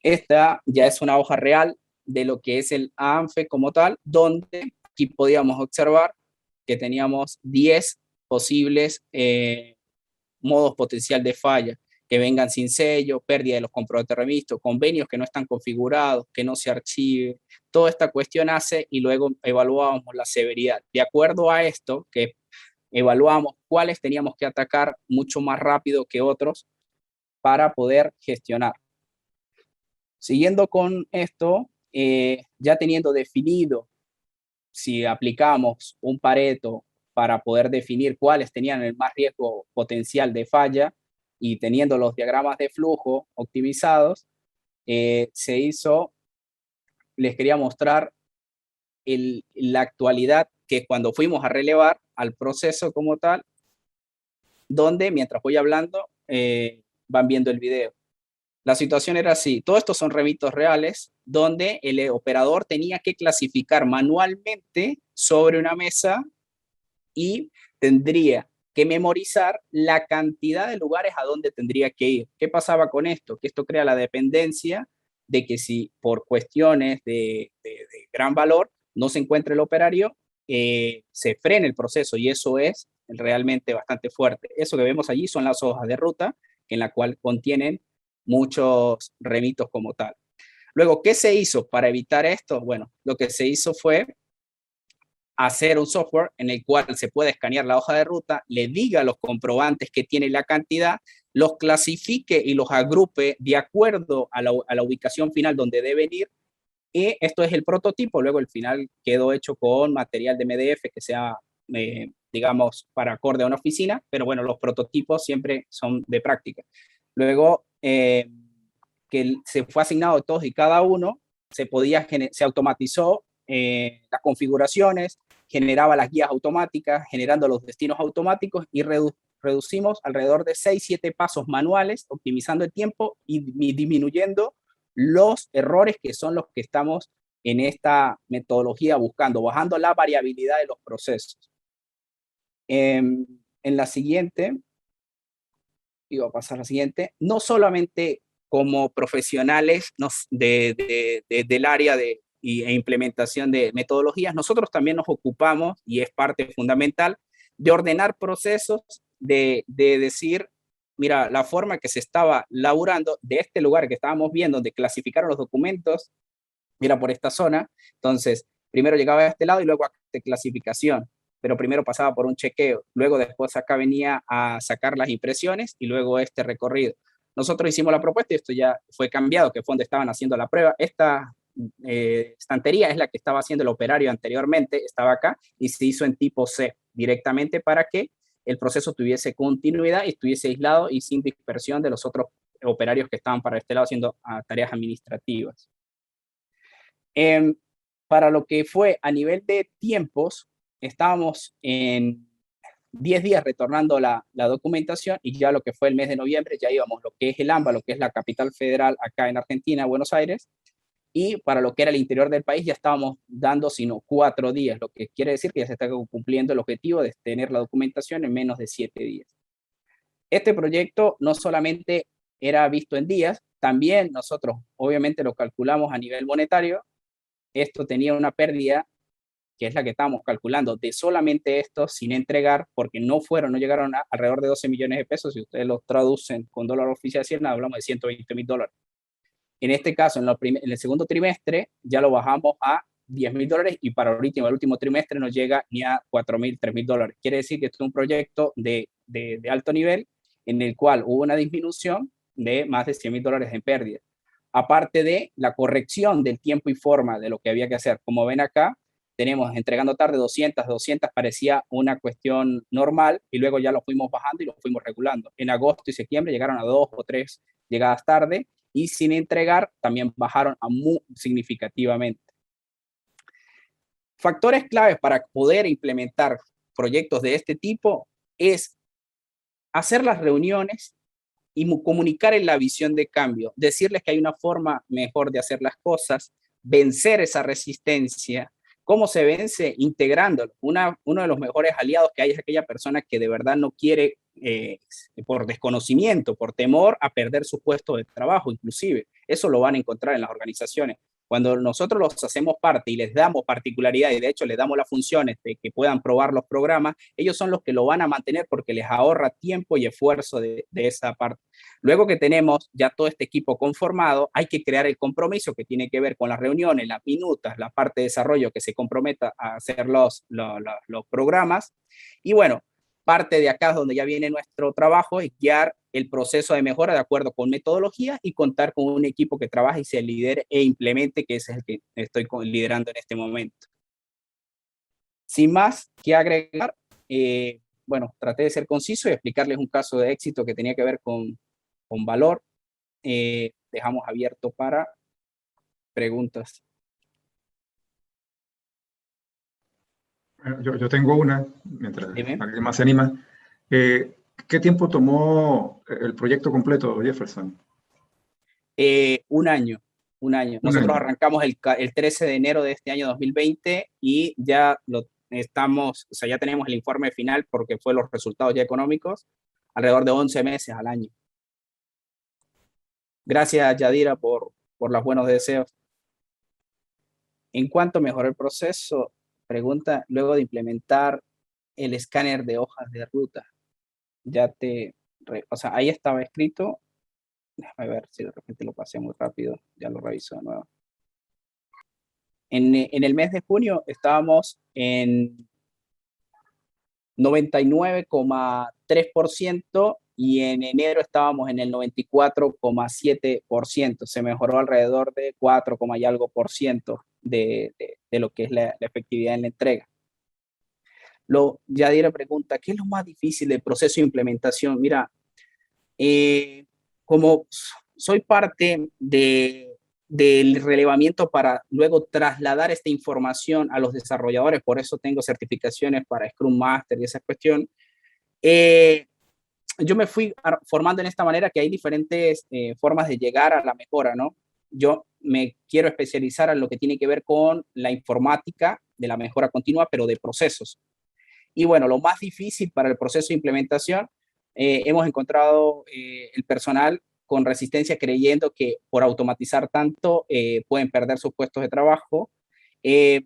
Esta ya es una hoja real de lo que es el ANFE como tal, donde aquí podíamos observar que teníamos 10 posibles modos potencial de falla, que vengan sin sello, pérdida de los comprobantes revistos, convenios que no están configurados, que no se archive. Toda esta cuestión hace, y luego evaluábamos la severidad. De acuerdo a esto, que evaluamos cuáles teníamos que atacar mucho más rápido que otros para poder gestionar. Siguiendo con esto, ya teniendo definido si aplicamos un Pareto para poder definir cuáles tenían el más riesgo potencial de falla, y teniendo los diagramas de flujo optimizados, se hizo, les quería mostrar la actualidad, que cuando fuimos a relevar al proceso como tal, donde mientras voy hablando, van viendo el video. La situación era así: todos estos son remitos reales, donde el operador tenía que clasificar manualmente sobre una mesa y tendría que memorizar la cantidad de lugares a donde tendría que ir. ¿Qué pasaba con esto? Que esto crea la dependencia de que si por cuestiones de gran valor no se encuentra el operario, se frena el proceso, y eso es realmente bastante fuerte. Eso que vemos allí son las hojas de ruta, en la cual contienen muchos remitos como tal. Luego, ¿qué se hizo para evitar esto? Bueno, lo que se hizo fue hacer un software en el cual se puede escanear la hoja de ruta, le diga los comprobantes que tiene la cantidad, los clasifique y los agrupe de acuerdo a la ubicación final donde deben ir, y esto es el prototipo. Luego el final quedó hecho con material de MDF que sea, digamos, para acorde a una oficina, pero bueno, los prototipos siempre son de práctica. Luego, que se fue asignado a todos y cada uno, se automatizó las configuraciones, generaba las guías automáticas, generando los destinos automáticos, y reducimos alrededor de 6-7 pasos manuales, optimizando el tiempo y disminuyendo los errores que son los que estamos en esta metodología buscando, bajando la variabilidad de los procesos. En la siguiente, iba a pasar a la siguiente, no solamente como profesionales del área e implementación de metodologías, nosotros también nos ocupamos, y es parte fundamental, de ordenar procesos, de decir, mira, la forma que se estaba laburando de este lugar que estábamos viendo, donde clasificaron los documentos, mira, por esta zona, entonces, primero llegaba a este lado y luego a esta clasificación, pero primero pasaba por un chequeo, luego después acá venía a sacar las impresiones y luego este recorrido. Nosotros hicimos la propuesta y esto ya fue cambiado, que fue donde estaban haciendo la prueba. Esta estantería es la que estaba haciendo el operario anteriormente, estaba acá, y se hizo en tipo C directamente para que el proceso tuviese continuidad y estuviese aislado y sin dispersión de los otros operarios que estaban para este lado haciendo tareas administrativas. Para lo que fue a nivel de tiempos, estábamos en 10 días retornando la documentación, y ya lo que fue el mes de noviembre, ya íbamos lo que es el AMBA, lo que es la capital federal acá en Argentina, Buenos Aires, y para lo que era el interior del país ya estábamos dando sino 4 días, lo que quiere decir que ya se está cumpliendo el objetivo de tener la documentación en menos de 7 días. Este proyecto no solamente era visto en días, también nosotros obviamente lo calculamos a nivel monetario. Esto tenía una pérdida, que es la que estábamos calculando, de solamente esto sin entregar, porque no llegaron a alrededor de 12 millones de pesos. Si ustedes lo traducen con dólar oficial, hablamos de $120,000. En este caso, en el segundo trimestre, ya lo bajamos a $10,000, y para el último trimestre no llega ni a $4,000, $3,000. Quiere decir que este es un proyecto de alto nivel, en el cual hubo una disminución de más de $100,000 en pérdida. Aparte de la corrección del tiempo y forma de lo que había que hacer. Como ven acá, tenemos entregando tarde 200 parecía una cuestión normal, y luego ya lo fuimos bajando y lo fuimos regulando. En agosto y septiembre llegaron a 2 o 3 llegadas tarde, y sin entregar también bajaron muy significativamente. Factores claves para poder implementar proyectos de este tipo es hacer las reuniones y comunicar en la visión de cambio, decirles que hay una forma mejor de hacer las cosas, vencer esa resistencia. ¿Cómo se vence? Integrándolo. Uno de los mejores aliados que hay es aquella persona que de verdad no quiere, por desconocimiento, por temor a perder su puesto de trabajo, inclusive. Eso lo van a encontrar en las organizaciones. Cuando nosotros los hacemos parte y les damos particularidad, y de hecho les damos las funciones de que puedan probar los programas, ellos son los que lo van a mantener porque les ahorra tiempo y esfuerzo de esa parte. Luego que tenemos ya todo este equipo conformado, hay que crear el compromiso que tiene que ver con las reuniones, las minutas, la parte de desarrollo que se comprometa a hacer los programas. Y bueno, parte de acá es donde ya viene nuestro trabajo, es guiar el proceso de mejora de acuerdo con metodología y contar con un equipo que trabaje y se lidere e implemente, que ese es el que estoy liderando en este momento. Sin más que agregar, bueno, traté de ser conciso y explicarles un caso de éxito que tenía que ver con valor. Dejamos abierto para preguntas. Yo tengo una, mientras alguien más se anima. ¿Qué tiempo tomó el proyecto completo, Jefferson? Un año. Nosotros arrancamos el 13 de enero de este año 2020 y ya ya tenemos el informe final porque fue los resultados ya económicos, alrededor de 11 meses al año. Gracias, Yadira, por los buenos deseos. En cuanto mejoró el proceso, pregunta, luego de implementar el escáner de hojas de ruta, o sea, ahí estaba escrito. Déjame ver si de repente lo pasé muy rápido, ya lo reviso de nuevo. En el mes de junio estábamos en 99,3% y en enero estábamos en el 94,7%. Se mejoró alrededor de 4, y algo por ciento de lo que es la efectividad en la entrega. Yadira pregunta, ¿qué es lo más difícil del proceso de implementación? Mira, como soy parte del relevamiento para luego trasladar esta información a los desarrolladores, por eso tengo certificaciones para Scrum Master y esa cuestión, yo me fui formando en esta manera que hay diferentes formas de llegar a la mejora, ¿no? Yo me quiero especializar en lo que tiene que ver con la informática de la mejora continua, pero de procesos. Y bueno, lo más difícil para el proceso de implementación, hemos encontrado el personal con resistencia creyendo que por automatizar tanto pueden perder sus puestos de trabajo.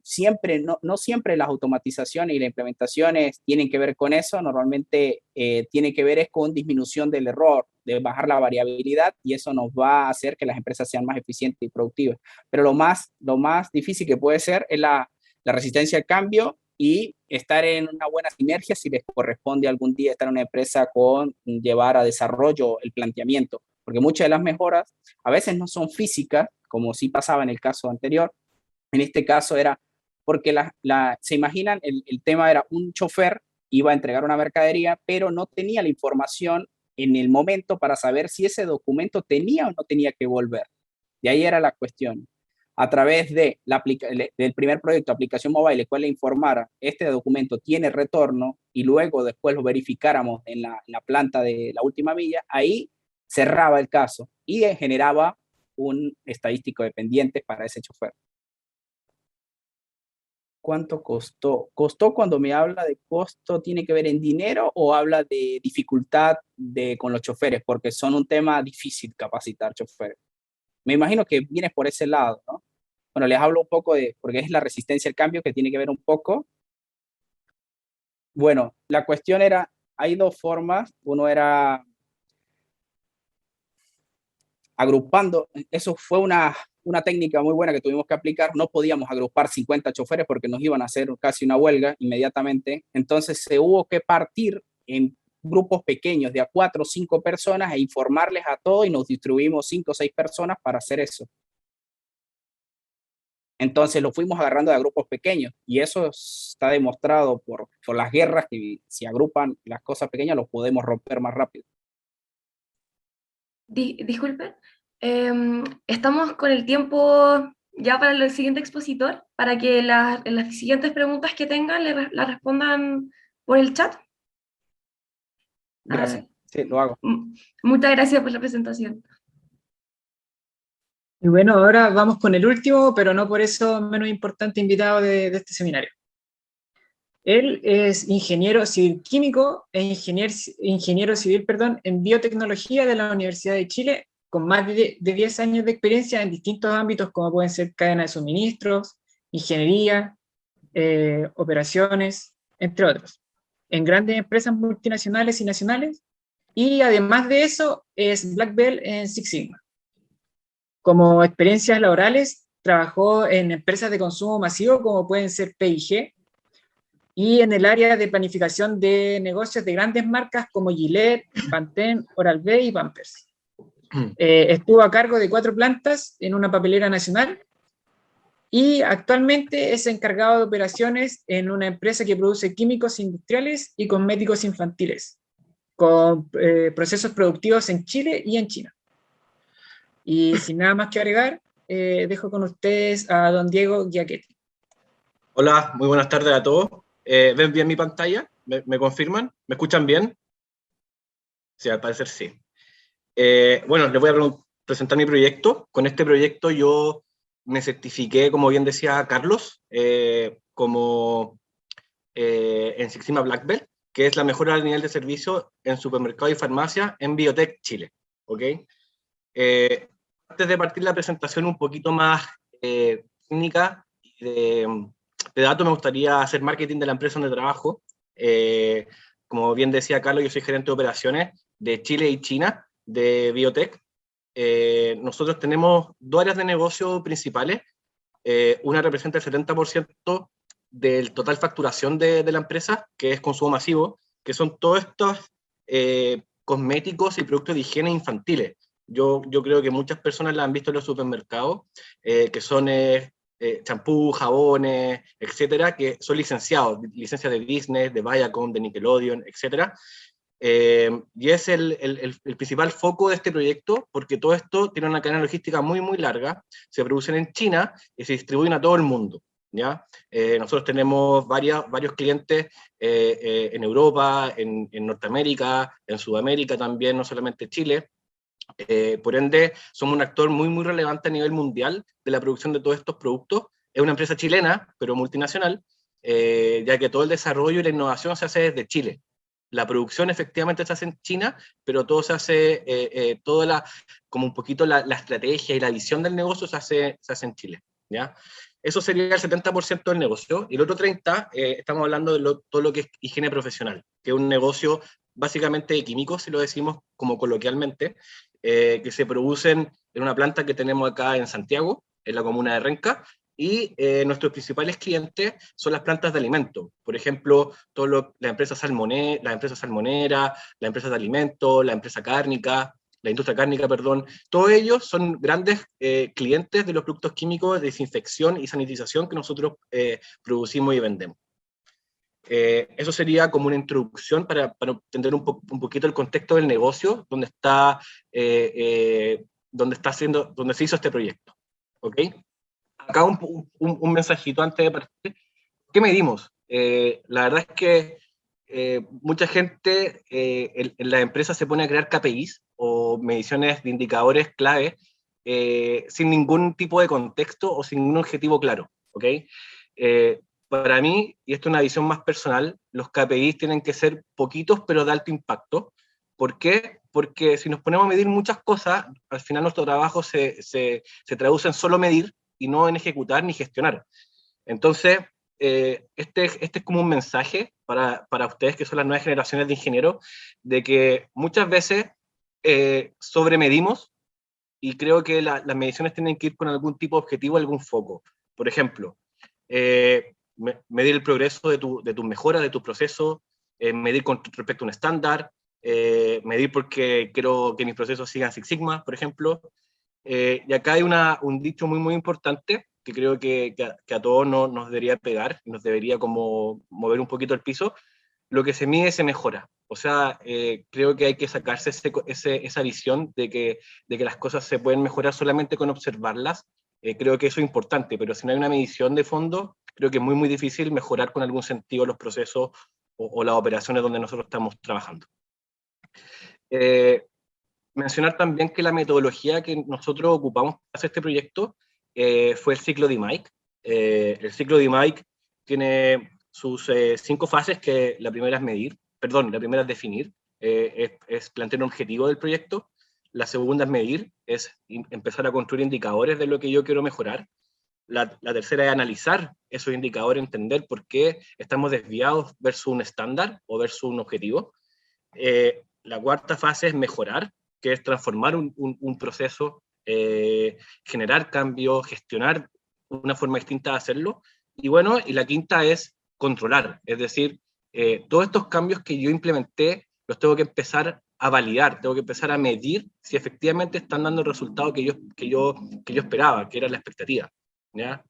Siempre, no siempre las automatizaciones y las implementaciones tienen que ver con eso, normalmente tiene que ver es con disminución del error, de bajar la variabilidad, y eso nos va a hacer que las empresas sean más eficientes y productivas. Pero lo más difícil que puede ser es la resistencia al cambio y estar en una buena sinergia si les corresponde algún día estar en una empresa con llevar a desarrollo el planteamiento, porque muchas de las mejoras a veces no son físicas, como sí pasaba en el caso anterior. En este caso era porque se imaginan, el tema era un chofer iba a entregar una mercadería, pero no tenía la información en el momento para saber si ese documento tenía o no tenía que volver. Y ahí era la cuestión. A través del primer proyecto, aplicación mobile, el cual le informara, este documento tiene retorno, y luego después lo verificáramos en la planta de la última milla, ahí cerraba el caso y generaba un estadístico de pendientes para ese chofer. ¿Cuánto costó? ¿Costó cuando me habla de costo, tiene que ver en dinero o habla de dificultad con los choferes? Porque son un tema difícil capacitar choferes. Me imagino que vienes por ese lado, ¿no? Bueno, les hablo un poco porque es la resistencia al cambio que tiene que ver un poco. Bueno, la cuestión era, hay dos formas. Uno era agrupando, eso fue una técnica muy buena que tuvimos que aplicar. No podíamos agrupar 50 choferes porque nos iban a hacer casi una huelga inmediatamente. Entonces se hubo que partir en grupos pequeños de a 4 o 5 personas e informarles a todos, y nos distribuimos 5 o 6 personas para hacer eso. Entonces lo fuimos agarrando de grupos pequeños, y eso está demostrado por las guerras, que si agrupan las cosas pequeñas los podemos romper más rápido. Disculpe, estamos con el tiempo ya para el siguiente expositor, para que las siguientes preguntas que tengan las respondan por el chat. Gracias. Sí, lo hago. Muchas gracias por la presentación. Y bueno, ahora vamos con el último, pero no por eso menos importante invitado de este seminario. Él es ingeniero civil químico e ingeniero civil, en biotecnología de la Universidad de Chile, con más de 10 años de experiencia en distintos ámbitos, como pueden ser cadena de suministros, ingeniería, operaciones, entre otros, en grandes empresas multinacionales y nacionales, y además de eso es Black Belt en Six Sigma. Como experiencias laborales, trabajó en empresas de consumo masivo como pueden ser P&G, y en el área de planificación de negocios de grandes marcas como Gillette, Pantene, Oral-B y Pampers. Estuvo a cargo de 4 plantas en una papelera nacional, y actualmente es encargado de operaciones en una empresa que produce químicos industriales y cosméticos infantiles, con procesos productivos en Chile y en China. Y sin nada más que agregar, dejo con ustedes a don Diego Giachetti. Hola, muy buenas tardes a todos. ¿Ven bien mi pantalla? ¿Me confirman? ¿Me escuchan bien? Sí, al parecer sí. Bueno, les voy a presentar mi proyecto. Con este proyecto yo me certifiqué, como bien decía Carlos, como en Six Sigma Black Belt, que es la mejora del nivel de servicio en supermercado y farmacia en Biotech Chile. ¿Ok? Antes de partir la presentación un poquito más técnica y de datos, me gustaría hacer marketing de la empresa donde trabajo. Como bien decía Carlos, yo soy gerente de operaciones de Chile y China, de Biotech. Nosotros tenemos 2 áreas de negocio principales. Una representa el 70% del total facturación de la empresa, que es consumo masivo, que son todos estos cosméticos y productos de higiene infantiles. Yo creo que muchas personas la han visto en los supermercados, que son champú, jabones, etcétera, que son licenciados, licencias de Disney, de Viacom, de Nickelodeon, etcétera. Y es el principal foco de este proyecto, porque todo esto tiene una cadena logística muy, muy larga, se producen en China y se distribuyen a todo el mundo. ¿ya? Nosotros tenemos varios clientes en Europa, en Norteamérica, en Sudamérica también, no solamente Chile. Por ende, somos un actor muy relevante a nivel mundial de la producción de todos estos productos. Es una empresa chilena, pero multinacional, ya que todo el desarrollo y la innovación se hace desde Chile. La producción efectivamente se hace en China, pero todo se hace, como un poquito la estrategia y la visión del negocio se hace en Chile, ¿ya? Eso sería el 70% del negocio, y el otro 30%, estamos hablando de todo lo que es higiene profesional, que es un negocio básicamente de químicos, si lo decimos como coloquialmente, que se producen en una planta que tenemos acá en Santiago, en la comuna de Renca, y nuestros principales clientes son las plantas de alimentos. Por ejemplo, la empresa salmonera, la empresa de alimentos, la empresa cárnica, la industria cárnica, perdón. Todos ellos son grandes clientes de los productos químicos de desinfección y sanitización que nosotros producimos y vendemos. Eso sería como una introducción para entender un poquito el contexto del negocio donde se hizo este proyecto. ¿Ok? Acá un mensajito antes de partir. ¿Qué medimos? La verdad es que mucha gente en la empresa se pone a crear KPIs o mediciones de indicadores clave sin ningún tipo de contexto o sin ningún objetivo claro. ¿Ok? Para mí, y esto es una visión más personal, los KPIs tienen que ser poquitos pero de alto impacto. ¿Por qué? Porque si nos ponemos a medir muchas cosas, al final nuestro trabajo se traduce en solo medir y no en ejecutar ni gestionar. Entonces, este es como un mensaje para ustedes que son las nuevas generaciones de ingenieros, de que muchas veces sobremedimos, y creo que las mediciones tienen que ir con algún tipo de objetivo, algún foco. Por ejemplo, medir el progreso de tu mejora, de tu proceso, medir con respecto a un estándar, medir porque quiero que mis procesos sigan Six Sigma, por ejemplo. Y acá hay un dicho muy importante que creo que a todos nos debería pegar, nos debería como mover un poquito el piso. Lo que se mide se mejora. O sea, creo que hay que sacarse esa visión de que las cosas se pueden mejorar solamente con observarlas. Creo que eso es importante, pero si no hay una medición de fondo, creo que es muy difícil mejorar con algún sentido los procesos o las operaciones donde nosotros estamos trabajando. Mencionar también que la metodología que nosotros ocupamos para hacer este proyecto fue el ciclo de Mike. El ciclo de Mike tiene sus 5 fases, que la primera es definir, es plantear un objetivo del proyecto. La segunda es medir, es empezar a construir indicadores de lo que yo quiero mejorar. La tercera es analizar esos indicadores, entender por qué estamos desviados versus un estándar o versus un objetivo. La cuarta fase es mejorar, que es transformar un proceso, generar cambios, gestionar una forma distinta de hacerlo. Y bueno, y la quinta es controlar, es decir, todos estos cambios que yo implementé los tengo que empezar a validar, tengo que empezar a medir si efectivamente están dando el resultado que yo esperaba, que era la expectativa. ¿Ya?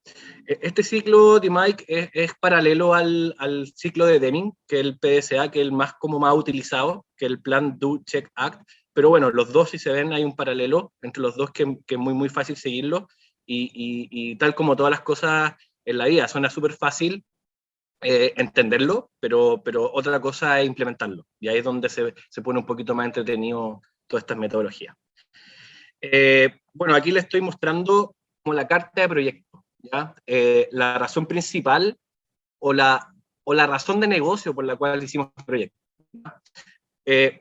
Este ciclo de Mike es paralelo al ciclo de Deming, que es el PDCA, que es el más utilizado, que es el Plan, Do, Check, Act. Pero bueno, los dos, si se ven, hay un paralelo entre los dos que es muy fácil seguirlo, y tal como todas las cosas en la vida, suena súper fácil entenderlo, pero otra cosa es implementarlo, y ahí es donde se pone un poquito más entretenido todas estas metodologías. Bueno, aquí les estoy mostrando como la carta de proyecto, ¿ya? La razón principal o la razón de negocio por la cual hicimos este proyecto.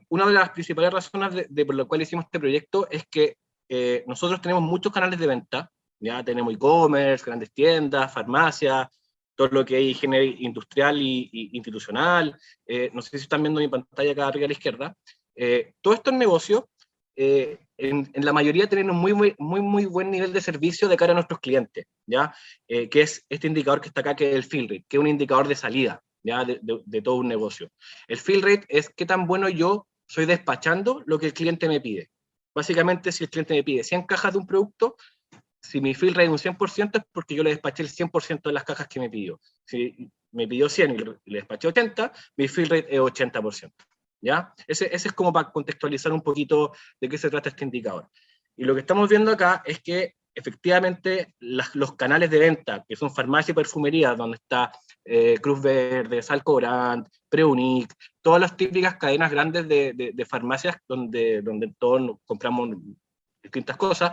Una de las principales razones por la cual hicimos este proyecto es que nosotros tenemos muchos canales de venta, ya tenemos e-commerce, grandes tiendas, farmacias, todo lo que es higiene industrial y institucional. No sé si están viendo mi pantalla acá arriba a la izquierda. Todos estos negocios, en la mayoría tienen un muy buen nivel de servicio de cara a nuestros clientes, ¿ya? Que es este indicador que está acá, que es el fill rate, que es un indicador de salida, ¿ya? De todo un negocio. El fill rate es qué tan bueno yo soy despachando lo que el cliente me pide. Básicamente, si el cliente me pide 100 cajas de un producto, si mi fill rate es un 100% es porque yo le despaché el 100% de las cajas que me pidió. Si me pidió 100 y le despaché 80, mi fill rate es 80%. ¿Ya? Ese es como para contextualizar un poquito de qué se trata este indicador. Y lo que estamos viendo acá es que efectivamente los canales de venta, que son farmacia y perfumería, donde está Cruz Verde, Salcobrand, Preunic, todas las típicas cadenas grandes de farmacias donde todos compramos distintas cosas,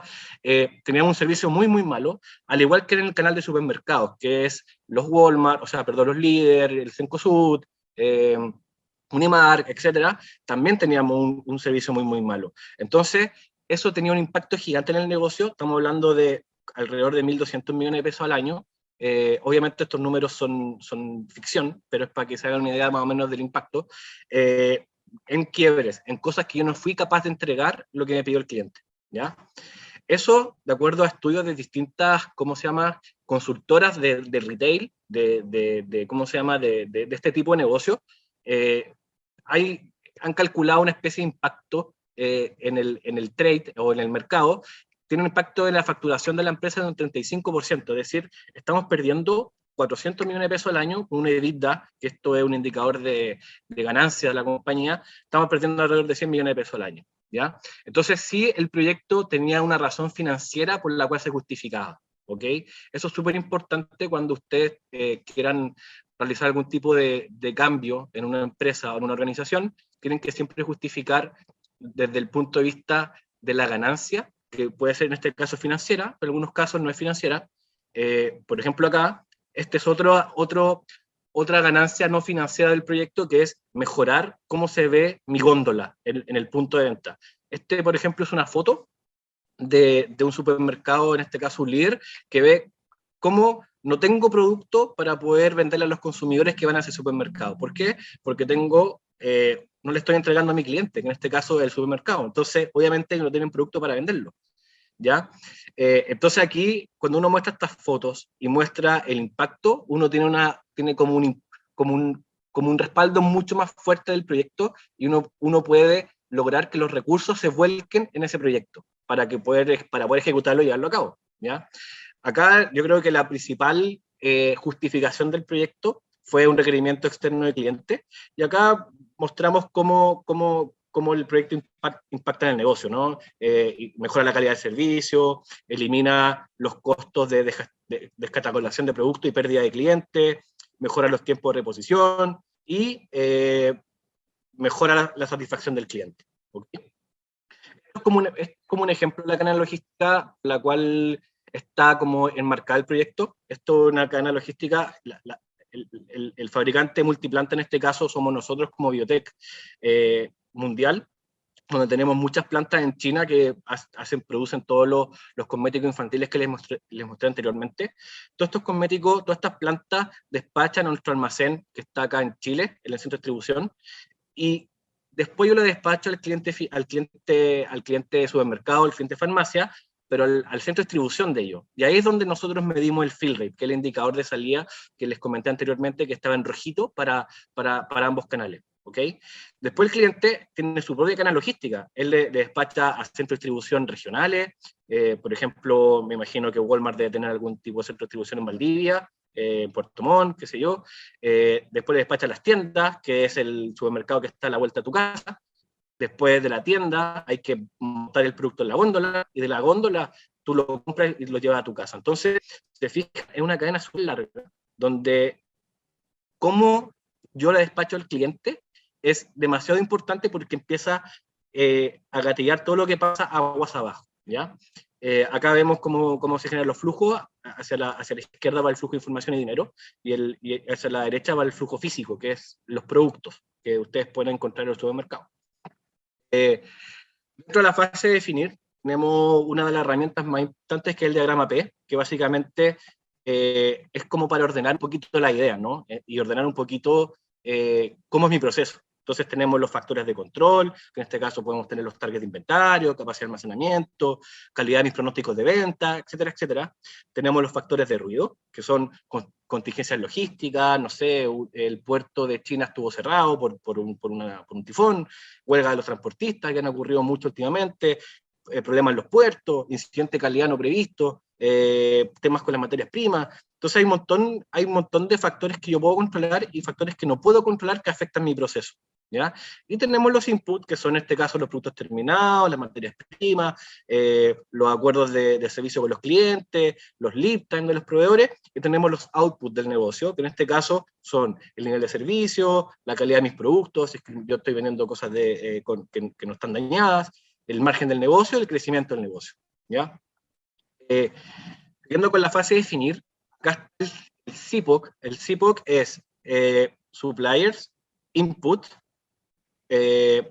teníamos un servicio muy, muy malo, al igual que en el canal de supermercados, que es los Walmart, los Líder, el Cencosud, Unimark, etcétera, también teníamos un servicio muy, muy malo. Entonces, eso tenía un impacto gigante en el negocio, estamos hablando de alrededor de 1.200 millones de pesos al año. Obviamente estos números son ficción, pero es para que se hagan una idea más o menos del impacto, en quiebres, en cosas que yo no fui capaz de entregar lo que me pidió el cliente, ¿ya? Eso, de acuerdo a estudios de distintas, consultoras de retail, de este tipo de negocio, han calculado una especie de impacto en el trade o en el mercado, tiene un impacto en la facturación de la empresa de un 35%, es decir, estamos perdiendo 400 millones de pesos al año con una EBITDA, que esto es un indicador de ganancia de la compañía, estamos perdiendo alrededor de 100 millones de pesos al año, ¿ya? Entonces sí, el proyecto tenía una razón financiera por la cual se justificaba, ¿ok? Eso es súper importante cuando ustedes quieran realizar algún tipo de cambio en una empresa o en una organización, tienen que siempre justificar desde el punto de vista de la ganancia, que puede ser en este caso financiera, pero en algunos casos no es financiera. Por ejemplo acá, este es otra ganancia no financiera del proyecto, que es mejorar cómo se ve mi góndola en el punto de venta. Por ejemplo, es una foto de un supermercado, en este caso un Líder, que ve cómo no tengo producto para poder venderle a los consumidores que van a ese supermercado. ¿Por qué? Porque no le estoy entregando a mi cliente, que en este caso es el supermercado. Entonces, obviamente no tienen producto para venderlo, ¿ya? Entonces aquí, cuando uno muestra estas fotos y muestra el impacto, uno tiene como un respaldo mucho más fuerte del proyecto, y uno puede lograr que los recursos se vuelquen en ese proyecto para poder ejecutarlo y llevarlo a cabo, ¿ya? Acá yo creo que la principal justificación del proyecto fue un requerimiento externo del cliente, y acá mostramos cómo el proyecto impacta en el negocio, ¿no? Mejora la calidad del servicio, elimina los costos de descatalogación de producto y pérdida de clientes, mejora los tiempos de reposición y mejora la satisfacción del cliente, ¿okay? Es como un ejemplo de la cadena logística, la cual está como enmarcada el proyecto. Esto es una cadena logística, el fabricante multiplanta en este caso somos nosotros como Biotech mundial, donde tenemos muchas plantas en China que producen todos los cosméticos infantiles que les mostré anteriormente. Todos estos cosméticos, todas estas plantas despachan a nuestro almacén que está acá en Chile, en el centro de distribución, y después yo lo despacho al cliente de supermercado, al cliente de farmacia, pero al centro de distribución de ellos. Y ahí es donde nosotros medimos el fill rate, que es el indicador de salida que les comenté anteriormente, que estaba en rojito para ambos canales, ¿ok? Después el cliente tiene su propia cadena logística. Él le despacha a centros de distribución regionales. Por ejemplo, me imagino que Walmart debe tener algún tipo de centro de distribución en Valdivia, Puerto Montt, qué sé yo. Después le despacha a las tiendas, que es el supermercado que está a la vuelta de tu casa. Después de la tienda hay que montar el producto en la góndola, y de la góndola tú lo compras y lo llevas a tu casa. Entonces, te fijas, es una cadena súper larga, donde cómo yo la despacho al cliente es demasiado importante, porque empieza a gatillar todo lo que pasa aguas abajo, ¿ya? Acá vemos cómo se generan los flujos. Hacia la izquierda va el flujo de información y dinero, y hacia la derecha va el flujo físico, que es los productos que ustedes pueden encontrar en el supermercado. Dentro de la fase de definir, tenemos una de las herramientas más importantes, que es el diagrama P, que básicamente es como para ordenar un poquito la idea, ¿no? Y ordenar un poquito cómo es mi proceso. Entonces tenemos los factores de control, que en este caso podemos tener los targets de inventario, capacidad de almacenamiento, calidad de mis pronósticos de venta, etcétera, etcétera. Tenemos los factores de ruido, que son contingencias logísticas, no sé, el puerto de China estuvo cerrado por un tifón, huelga de los transportistas que han ocurrido mucho últimamente, problemas en los puertos, incidente de calidad no previsto, temas con las materias primas. Entonces hay un montón de factores que yo puedo controlar y factores que no puedo controlar que afectan mi proceso, ¿ya? Y tenemos los inputs, que son en este caso los productos terminados, las materias primas, los acuerdos de servicio con los clientes, los lead time de los proveedores, y tenemos los outputs del negocio, que en este caso son el nivel de servicio, la calidad de mis productos, si es que yo estoy vendiendo cosas que no están dañadas, el margen del negocio, el crecimiento del negocio, ¿ya? Siguiendo con la fase de definir, acá está el CPOC. El CPOC es Suppliers, Input,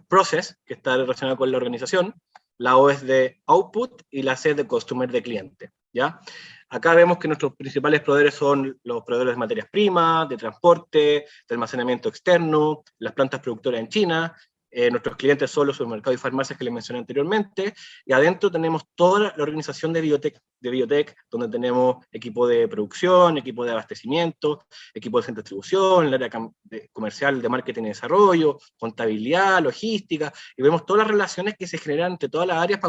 Process, que está relacionado con la organización, la O es de Output y la C es de Customer, de cliente, ¿ya? Acá vemos que nuestros principales proveedores son los proveedores de materias primas, de transporte, de almacenamiento externo, las plantas productoras en China. Nuestros clientes son los supermercados y farmacias que les mencioné anteriormente, y adentro tenemos toda la organización de biotech, donde tenemos equipo de producción, equipo de abastecimiento, equipo de distribución, el área comercial de marketing y desarrollo, contabilidad, logística, y vemos todas las relaciones que se generan entre todas las áreas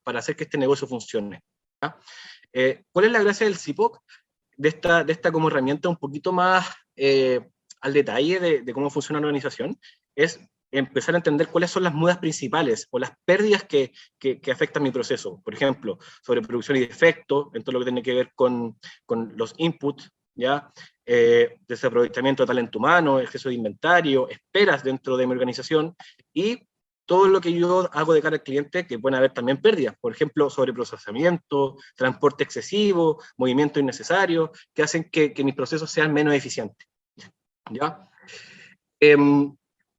para hacer que este negocio funcione, ¿ya? ¿Cuál es la gracia del CPOC? De esta como herramienta un poquito más al detalle de cómo funciona la organización, es empezar a entender cuáles son las mudas principales o las pérdidas que afectan mi proceso. Por ejemplo, sobre producción y defecto, en todo lo que tiene que ver con los inputs, ¿ya? Desaprovechamiento de talento humano, exceso de inventario, esperas dentro de mi organización, y todo lo que yo hago de cara al cliente, que pueden haber también pérdidas, por ejemplo, sobreprocesamiento, transporte excesivo, movimiento innecesario, que hacen que mis procesos sean menos eficientes, ¿ya?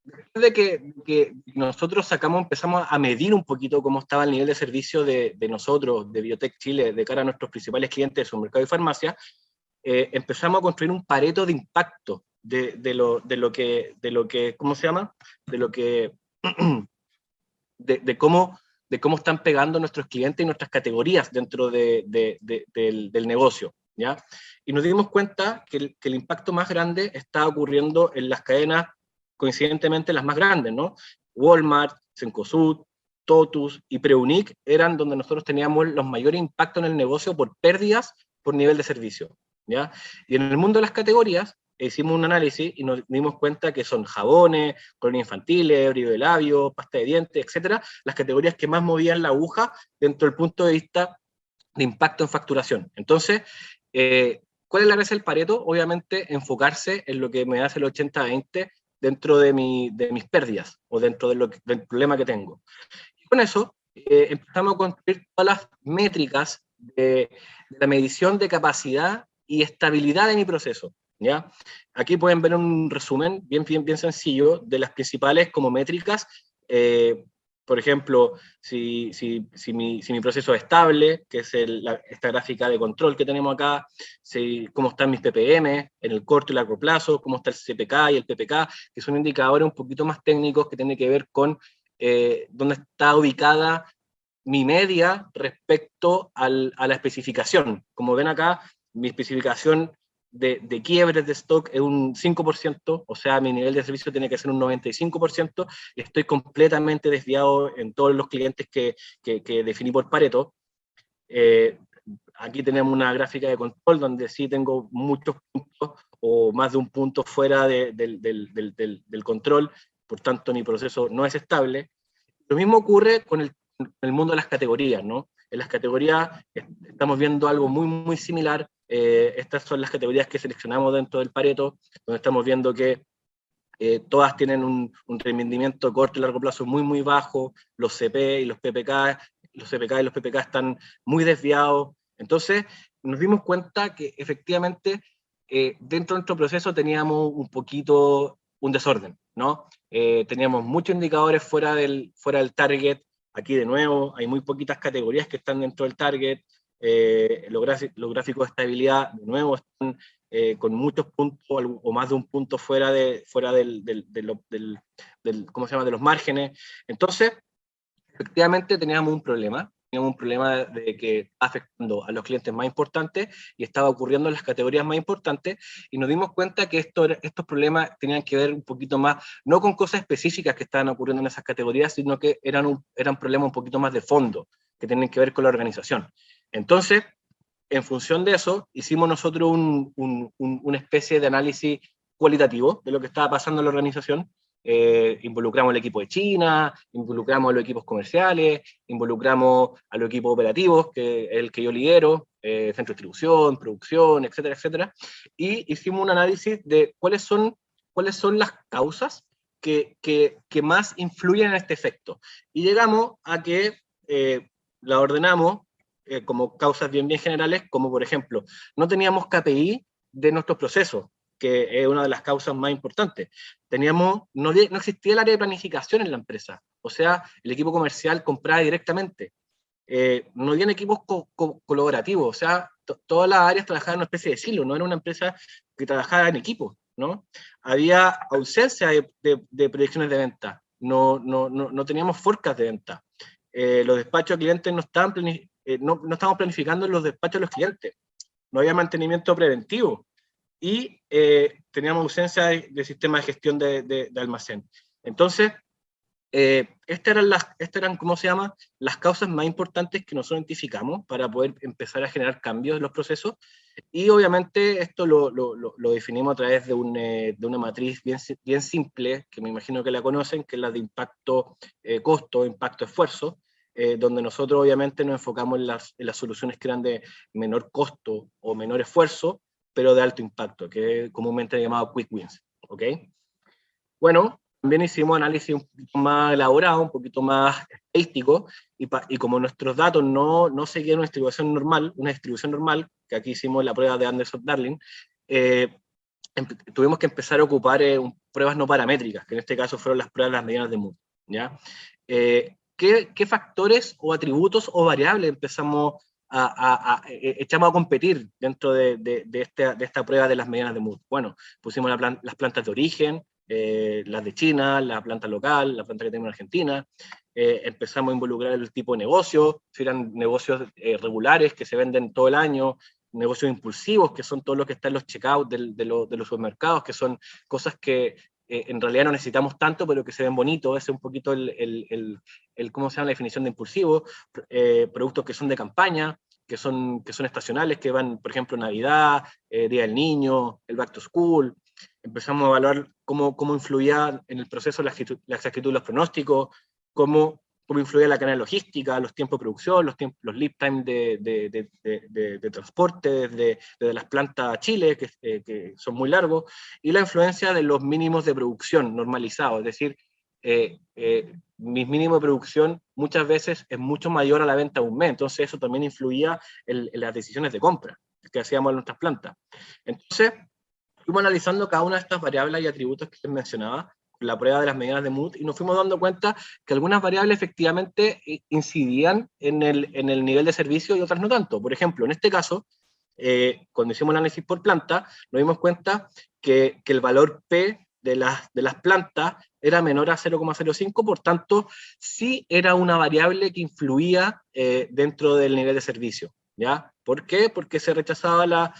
Después de que nosotros empezamos a medir un poquito cómo estaba el nivel de servicio de nosotros, de Biotech Chile, de cara a nuestros principales clientes de supermercado y farmacia, empezamos a construir un pareto de impacto de lo que, ¿cómo se llama? De cómo están pegando nuestros clientes y nuestras categorías dentro del negocio, ¿ya? Y nos dimos cuenta que el impacto más grande está ocurriendo en las cadenas, coincidentemente las más grandes, ¿no? Walmart, Cencosud, Totus y Preunic eran donde nosotros teníamos los mayores impactos en el negocio por pérdidas por nivel de servicio, ¿ya? Y en el mundo de las categorías hicimos un análisis y nos dimos cuenta que son jabones, colonias infantiles, brillo de labio, pasta de dientes, etcétera, las categorías que más movían la aguja dentro del punto de vista de impacto en facturación. Entonces, ¿cuál es la gracia del Pareto? Obviamente, enfocarse en lo que me hace el 80-20 dentro de mis pérdidas o dentro del problema que tengo. Y con eso empezamos a construir todas las métricas de la medición de capacidad y estabilidad de mi proceso, ¿ya? Aquí pueden ver un resumen bien sencillo de las principales como métricas. Por ejemplo, si mi proceso es estable, que es esta gráfica de control que tenemos acá, cómo están mis PPM en el corto y largo plazo, cómo está el CPK y el PPK, que son indicadores un poquito más técnicos que tienen que ver con dónde está ubicada mi media respecto a la especificación. Como ven acá, mi especificación de quiebres de stock es un 5%, o sea, mi nivel de servicio tiene que ser un 95%, y estoy completamente desviado en todos los clientes que definí por Pareto. Aquí tenemos una gráfica de control donde sí tengo muchos puntos o más de un punto fuera del control, por tanto mi proceso no es estable. Lo mismo ocurre con el mundo de las categorías, ¿no? En las categorías estamos viendo algo muy similar. Estas son las categorías que seleccionamos dentro del Pareto, donde estamos viendo que todas tienen un rendimiento corto y largo plazo muy bajo, los CP y los PPK, están muy desviados. Entonces nos dimos cuenta que efectivamente dentro de nuestro proceso teníamos un poquito un desorden, ¿no? Teníamos muchos indicadores fuera del target. Aquí de nuevo hay muy poquitas categorías que están dentro del target. Los gráficos de estabilidad de nuevo están con muchos puntos o más de un punto fuera ¿cómo se llama?, de los márgenes. Entonces, efectivamente teníamos un problema de que estaba afectando a los clientes más importantes y estaba ocurriendo en las categorías más importantes, y nos dimos cuenta que estos problemas tenían que ver un poquito más, no con cosas específicas que estaban ocurriendo en esas categorías, sino que eran problemas un poquito más de fondo, que tienen que ver con la organización. Entonces, en función de eso, hicimos nosotros una especie de análisis cualitativo de lo que estaba pasando en la organización, involucramos al equipo de China, involucramos a los equipos comerciales, involucramos a los equipos operativos, que es el que yo lidero, centro de distribución, producción, etcétera, etcétera, y hicimos un análisis de cuáles son las causas que más influyen en este efecto. Y llegamos a que la ordenamos como causas bien generales, como por ejemplo, no teníamos KPI de nuestros procesos, que es una de las causas más importantes. No existía el área de planificación en la empresa, o sea, el equipo comercial compraba directamente. No habían equipos colaborativos, o sea, todas las áreas trabajaban en una especie de silo, no era una empresa que trabajaba en equipo, ¿no? Había ausencia de proyecciones de venta, no teníamos forecast de venta. Los despachos a clientes no estábamos planificando los despachos a los clientes, no había mantenimiento preventivo, y teníamos ausencia de sistema de gestión de almacén. Entonces, estas eran, ¿cómo se llama?, las causas más importantes que nosotros identificamos para poder empezar a generar cambios en los procesos, y obviamente esto lo definimos a través de una matriz bien simple, que me imagino que la conocen, que es la de impacto costo, impacto esfuerzo, donde nosotros obviamente nos enfocamos en las soluciones que eran de menor costo o menor esfuerzo, pero de alto impacto, que es comúnmente llamado quick wins, ¿ok? Bueno, también hicimos análisis un poquito más elaborado, un poquito más estadístico, y como nuestros datos no seguían una distribución normal, que aquí hicimos la prueba de Anderson-Darling, tuvimos que empezar a ocupar pruebas no paramétricas, que en este caso fueron las pruebas de las medianas de Mood, ¿ya? ¿Qué factores o atributos o variables echamos a competir dentro de esta prueba de las medianas de Mood? Bueno, pusimos las plantas de origen, las de China, la planta local, la planta que tenemos en Argentina, empezamos a involucrar el tipo de negocio, si eran negocios regulares que se venden todo el año, negocios impulsivos, que son todos los que están en los checkouts de los supermercados, que son cosas que en realidad no necesitamos tanto, pero que se ven bonitos. Ese es un poquito ¿cómo se llama?, la definición de impulsivo. Productos que son de campaña, que son estacionales, que van, por ejemplo, Navidad, Día del Niño, el Back to School. Empezamos a evaluar cómo influía en el proceso la exactitud de los pronósticos, cómo influía la cadena logística, los tiempos de producción, los lead time de transporte desde las plantas a Chile, que son muy largos, y la influencia de los mínimos de producción normalizados, es decir, mi mínimo de producción muchas veces es mucho mayor a la venta de un mes, entonces eso también influía en las decisiones de compra que hacíamos en nuestras plantas. Entonces, fuimos analizando cada una de estas variables y atributos que les mencionaba, la prueba de las medianas de Mood, y nos fuimos dando cuenta que algunas variables efectivamente incidían en el nivel de servicio y otras no tanto. Por ejemplo, en este caso, cuando hicimos el análisis por planta, nos dimos cuenta que el valor P de las plantas era menor a 0,05, por tanto, sí era una variable que influía dentro del nivel de servicio, ¿ya? ¿Por qué? Porque se rechazaba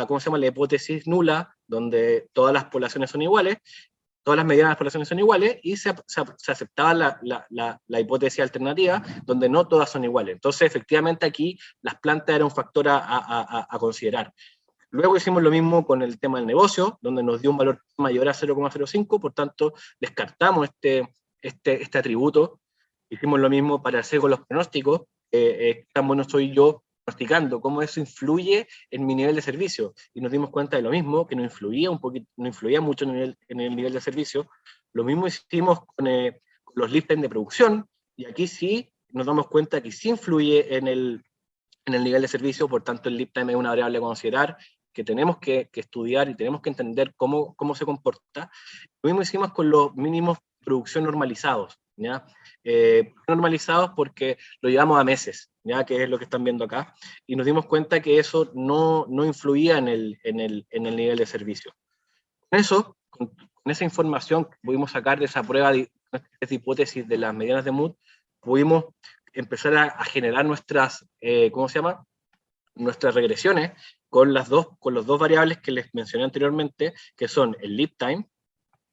¿cómo se llama?, la hipótesis nula, donde todas las poblaciones son iguales, todas las medianas de las poblaciones son iguales, y se aceptaba la hipótesis alternativa, donde no todas son iguales. Entonces, efectivamente, aquí las plantas eran un factor a considerar. Luego hicimos lo mismo con el tema del negocio, donde nos dio un valor mayor a 0,05, por tanto, descartamos este atributo. Hicimos lo mismo para hacer con los pronósticos, tan bueno soy yo practicando cómo eso influye en mi nivel de servicio, y nos dimos cuenta de lo mismo, que no influía mucho en el nivel de servicio. Lo mismo hicimos con los lead time de producción, y aquí sí nos damos cuenta que sí influye en el nivel de servicio, por tanto el lead time es una variable a considerar, que tenemos que estudiar y tenemos que entender cómo se comporta. Lo mismo hicimos con los mínimos de producción normalizados, ¿ya? Normalizados porque lo llevamos a meses, ¿ya?, que es lo que están viendo acá, y nos dimos cuenta que eso no influía en el nivel de servicio. Con eso, con esa información que pudimos sacar de esa prueba de hipótesis de las medianas de Mood, pudimos empezar a generar nuestras, ¿cómo se llama?, nuestras regresiones con los dos variables que les mencioné anteriormente, que son el lead time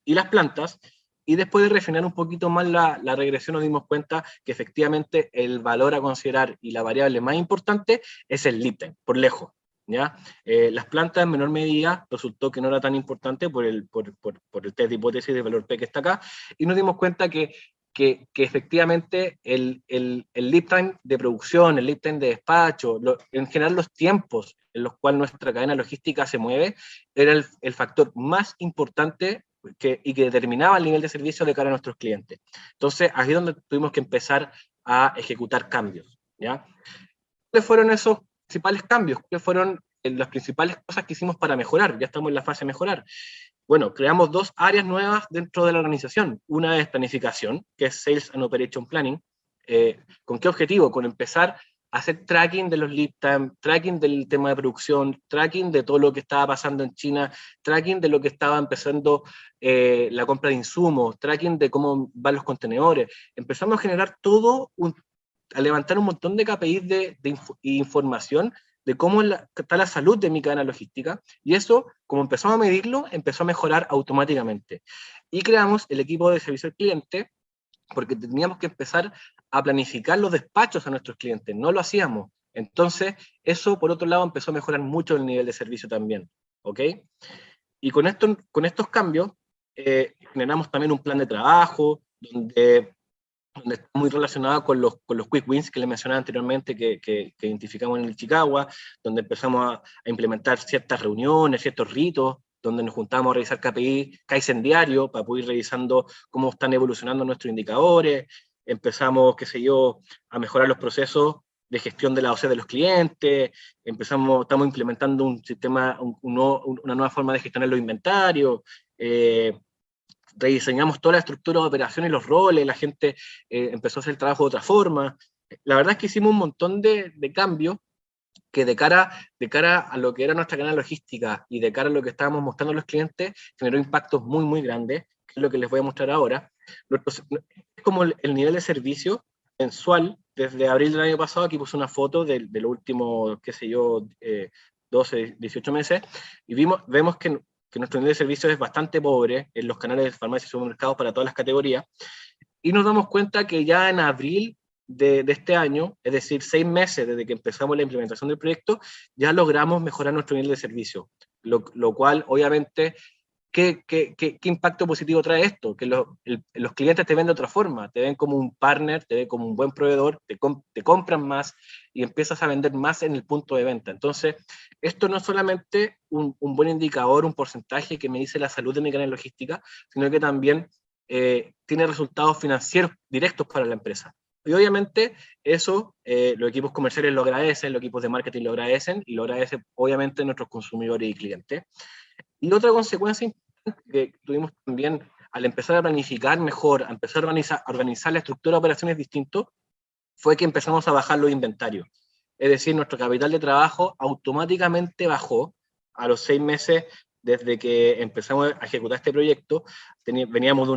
y las plantas. Y después de refinar un poquito más la regresión, nos dimos cuenta que efectivamente el valor a considerar y la variable más importante es el lead time, por lejos, ¿ya? Las plantas en menor medida resultó que no era tan importante por el test de hipótesis de valor P que está acá, y nos dimos cuenta que efectivamente el lead time de producción, el lead time de despacho, en general los tiempos en los cuales nuestra cadena logística se mueve, era el factor más importante y que determinaba el nivel de servicio de cara a nuestros clientes. Entonces, ahí es donde tuvimos que empezar a ejecutar cambios, ¿ya? ¿Cuáles fueron esos principales cambios? ¿Cuáles fueron las principales cosas que hicimos para mejorar? Ya estamos en la fase de mejorar. Bueno, creamos 2 áreas nuevas dentro de la organización. Una es planificación, que es Sales and Operation Planning. ¿Con qué objetivo? Con empezar a hacer tracking de los lead time, tracking del tema de producción, tracking de todo lo que estaba pasando en China, tracking de lo que estaba empezando la compra de insumos, tracking de cómo van los contenedores. Empezamos a generar a levantar un montón de KPIs de información de cómo está la salud de mi cadena logística, y eso, como empezamos a medirlo, empezó a mejorar automáticamente. Y creamos el equipo de servicio al cliente, porque teníamos que empezar a planificar los despachos a nuestros clientes, no lo hacíamos. Entonces, eso, por otro lado, empezó a mejorar mucho el nivel de servicio también, ¿ok? Y con estos cambios, generamos también un plan de trabajo, donde está muy relacionado con los quick wins que les mencionaba anteriormente, que identificamos en el Chicago, donde empezamos a implementar ciertas reuniones, ciertos ritos, donde nos juntamos a revisar KPI, Kaizen diario, para poder ir revisando cómo están evolucionando nuestros indicadores. Empezamos, qué sé yo, a mejorar los procesos de gestión de la OC de los clientes. Estamos implementando un sistema, una nueva forma de gestionar los inventarios. Rediseñamos toda la estructura de operación y los roles, la gente empezó a hacer el trabajo de otra forma. La verdad es que hicimos un montón de cambios que de cara a lo que era nuestra cadena logística y de cara a lo que estábamos mostrando a los clientes, generó impactos muy, muy grandes, que es lo que les voy a mostrar ahora. Es como el nivel de servicio mensual, desde abril del año pasado, aquí puse una foto de los últimos, qué sé yo, 12, 18 meses, y vemos que nuestro nivel de servicio es bastante pobre en los canales de farmacia y supermercados para todas las categorías, y nos damos cuenta que ya en abril de este año, es decir, 6 meses desde que empezamos la implementación del proyecto, ya logramos mejorar nuestro nivel de servicio, lo cual obviamente, ¿qué impacto positivo trae esto? Que los clientes te ven de otra forma, te ven como un partner, te ven como un buen proveedor, te compran más y empiezas a vender más en el punto de venta. Entonces, esto no es solamente un buen indicador, un porcentaje que me dice la salud de mi cadena logística, sino que también tiene resultados financieros directos para la empresa. Y obviamente eso los equipos comerciales lo agradecen, los equipos de marketing lo agradecen, y lo agradecen obviamente nuestros consumidores y clientes. Y otra consecuencia importante que tuvimos también al empezar a planificar mejor, a empezar a organizar la estructura de operaciones distinto, fue que empezamos a bajar los inventarios. Es decir, nuestro capital de trabajo automáticamente bajó a los 6 meses desde que empezamos a ejecutar este proyecto. Veníamos de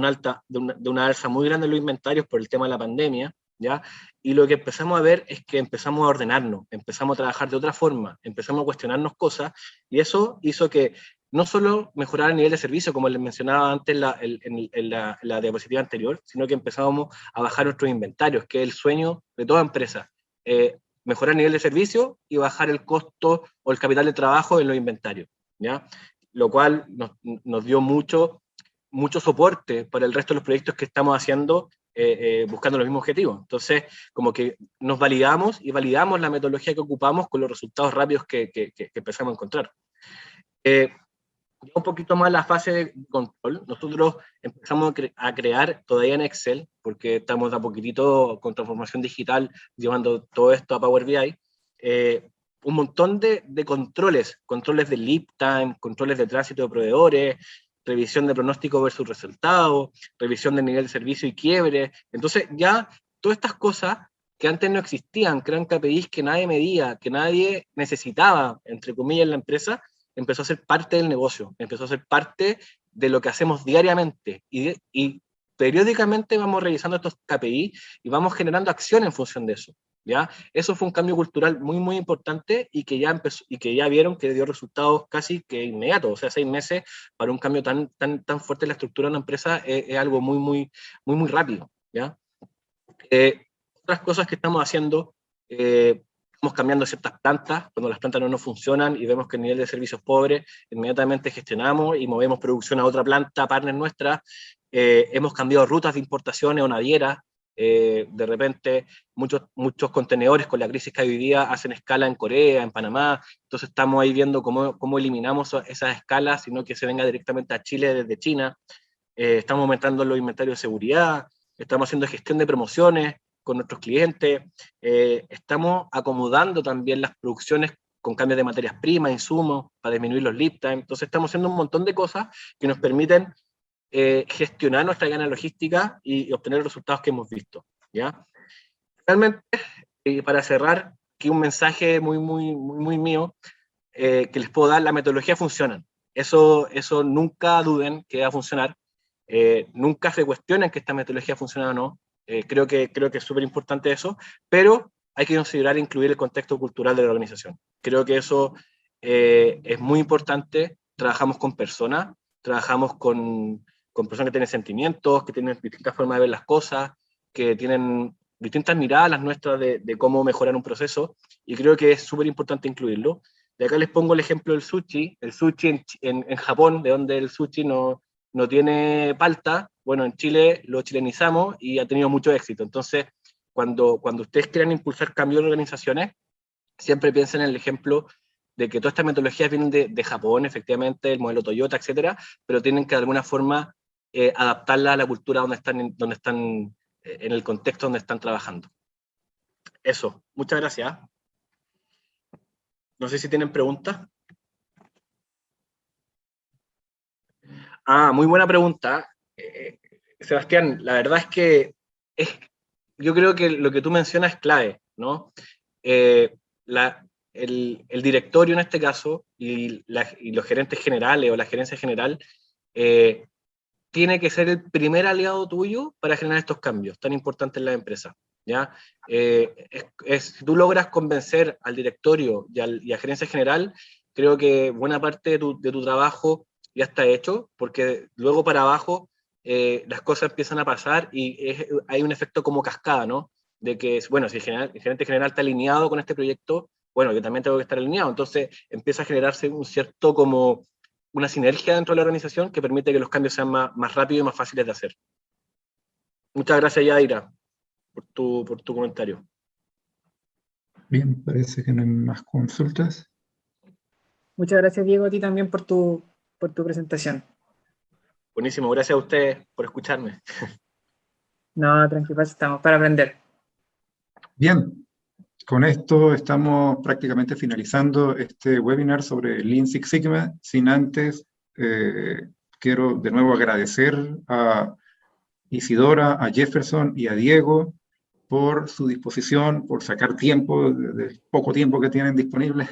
una alza muy grande en los inventarios por el tema de la pandemia, ¿ya? Y lo que empezamos a ver es que empezamos a ordenarnos, empezamos a trabajar de otra forma, empezamos a cuestionarnos cosas, y eso hizo que no solo mejorar el nivel de servicio, como les mencionaba antes en la diapositiva anterior, sino que empezamos a bajar nuestros inventarios, que es el sueño de toda empresa. Mejorar el nivel de servicio y bajar el costo o el capital de trabajo en los inventarios, ¿ya? Lo cual nos dio mucho soporte para el resto de los proyectos que estamos haciendo, buscando los mismos objetivos. Entonces, como que nos validamos la metodología que ocupamos con los resultados rápidos que empezamos a encontrar. Un poquito más la fase de control. Nosotros empezamos a crear todavía en Excel, porque estamos de a poquitito con transformación digital, llevando todo esto a Power BI, un montón de controles de lead time, controles de tránsito de proveedores, revisión de pronóstico versus resultado, revisión del nivel de servicio y quiebre. Entonces ya todas estas cosas que antes no existían, que eran KPIs que nadie medía, que nadie necesitaba, entre comillas, en la empresa, empezó a ser parte del negocio, empezó a ser parte de lo que hacemos diariamente, y periódicamente vamos revisando estos KPI y vamos generando acción en función de eso, ¿ya? Eso fue un cambio cultural muy, muy importante, y que ya vieron que dio resultados casi que inmediatos. O sea, 6 meses para un cambio tan fuerte en la estructura de una empresa es algo muy, muy, muy, muy rápido, ¿ya? Otras cosas que estamos haciendo, estamos Estamos cambiando ciertas plantas, cuando las plantas no nos funcionan y vemos que el nivel de servicio es pobre, inmediatamente gestionamos y movemos producción a otra planta, partner nuestra. Hemos cambiado rutas de importaciones o navieras. De repente, muchos contenedores con la crisis que hay hoy día hacen escala en Corea, en Panamá, entonces estamos ahí viendo cómo eliminamos esas escalas, sino que se venga directamente a Chile desde China. Estamos aumentando los inventarios de seguridad, estamos haciendo gestión de promociones con nuestros clientes, estamos acomodando también las producciones con cambios de materias primas, insumos, para disminuir los lead time. Entonces estamos haciendo un montón de cosas que nos permiten gestionar nuestra cadena logística y obtener los resultados que hemos visto, ¿ya? Realmente, para cerrar, aquí un mensaje muy mío, que les puedo dar: la metodología funciona. Eso nunca duden que va a funcionar. Nunca se cuestionen que esta metodología funciona o no. Creo que es súper importante eso, pero hay que considerar incluir el contexto cultural de la organización. Creo que eso es muy importante. Trabajamos con personas, trabajamos con personas que tienen sentimientos, que tienen distintas formas de ver las cosas, que tienen distintas miradas las nuestras de cómo mejorar un proceso, y creo que es súper importante incluirlo. De acá les pongo el ejemplo del sushi. El sushi en Japón, de donde el sushi no tiene palta, bueno, en Chile lo chilenizamos y ha tenido mucho éxito. Entonces, cuando ustedes quieran impulsar cambios en organizaciones, siempre piensen en el ejemplo de que todas estas metodologías vienen de Japón, efectivamente, el modelo Toyota, etcétera, pero tienen que de alguna forma adaptarla a la cultura donde están, en el contexto donde están trabajando. Eso, muchas gracias. No sé si tienen preguntas. Muy buena pregunta. Sebastián, la verdad es que yo creo que lo que tú mencionas es clave, ¿no? El directorio en este caso y los gerentes generales o la gerencia general tiene que ser el primer aliado tuyo para generar estos cambios tan importantes en la empresa, ¿ya? Si tú logras convencer al directorio y a gerencia general, creo que buena parte de tu trabajo ya está hecho, porque luego para abajo las cosas empiezan a pasar y hay un efecto como cascada, ¿no? De que, bueno, si el gerente general está alineado con este proyecto, bueno, yo también tengo que estar alineado. Entonces empieza a generarse una sinergia dentro de la organización que permite que los cambios sean más rápidos y más fáciles de hacer. Muchas gracias, Yadira, por tu comentario. Bien, parece que no hay más consultas. Muchas gracias, Diego, a ti también por tu presentación. Buenísimo, gracias a ustedes por escucharme. No, tranquilo, estamos para aprender. Bien, con esto estamos prácticamente finalizando este webinar sobre Lean Six Sigma. Sin antes, quiero de nuevo agradecer a Isidora, a Jefferson y a Diego por su disposición, por sacar tiempo, del poco tiempo que tienen disponible,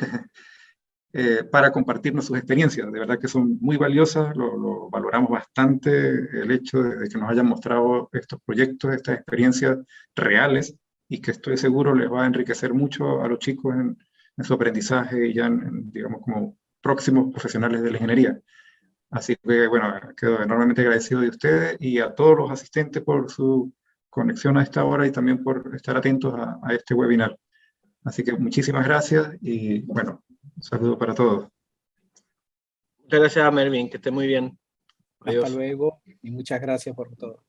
para compartirnos sus experiencias. De verdad que son muy valiosas, lo valoramos bastante, el hecho de que nos hayan mostrado estos proyectos, estas experiencias reales, y que estoy seguro les va a enriquecer mucho a los chicos en su aprendizaje y ya digamos, como próximos profesionales de la ingeniería. Así que, bueno, quedo enormemente agradecido de ustedes y a todos los asistentes por su conexión a esta hora y también por estar atentos a este webinar. Así que muchísimas gracias y, bueno, un saludo para todos. Muchas gracias, Mervin, que esté muy bien. Adiós. Hasta luego y muchas gracias por todo.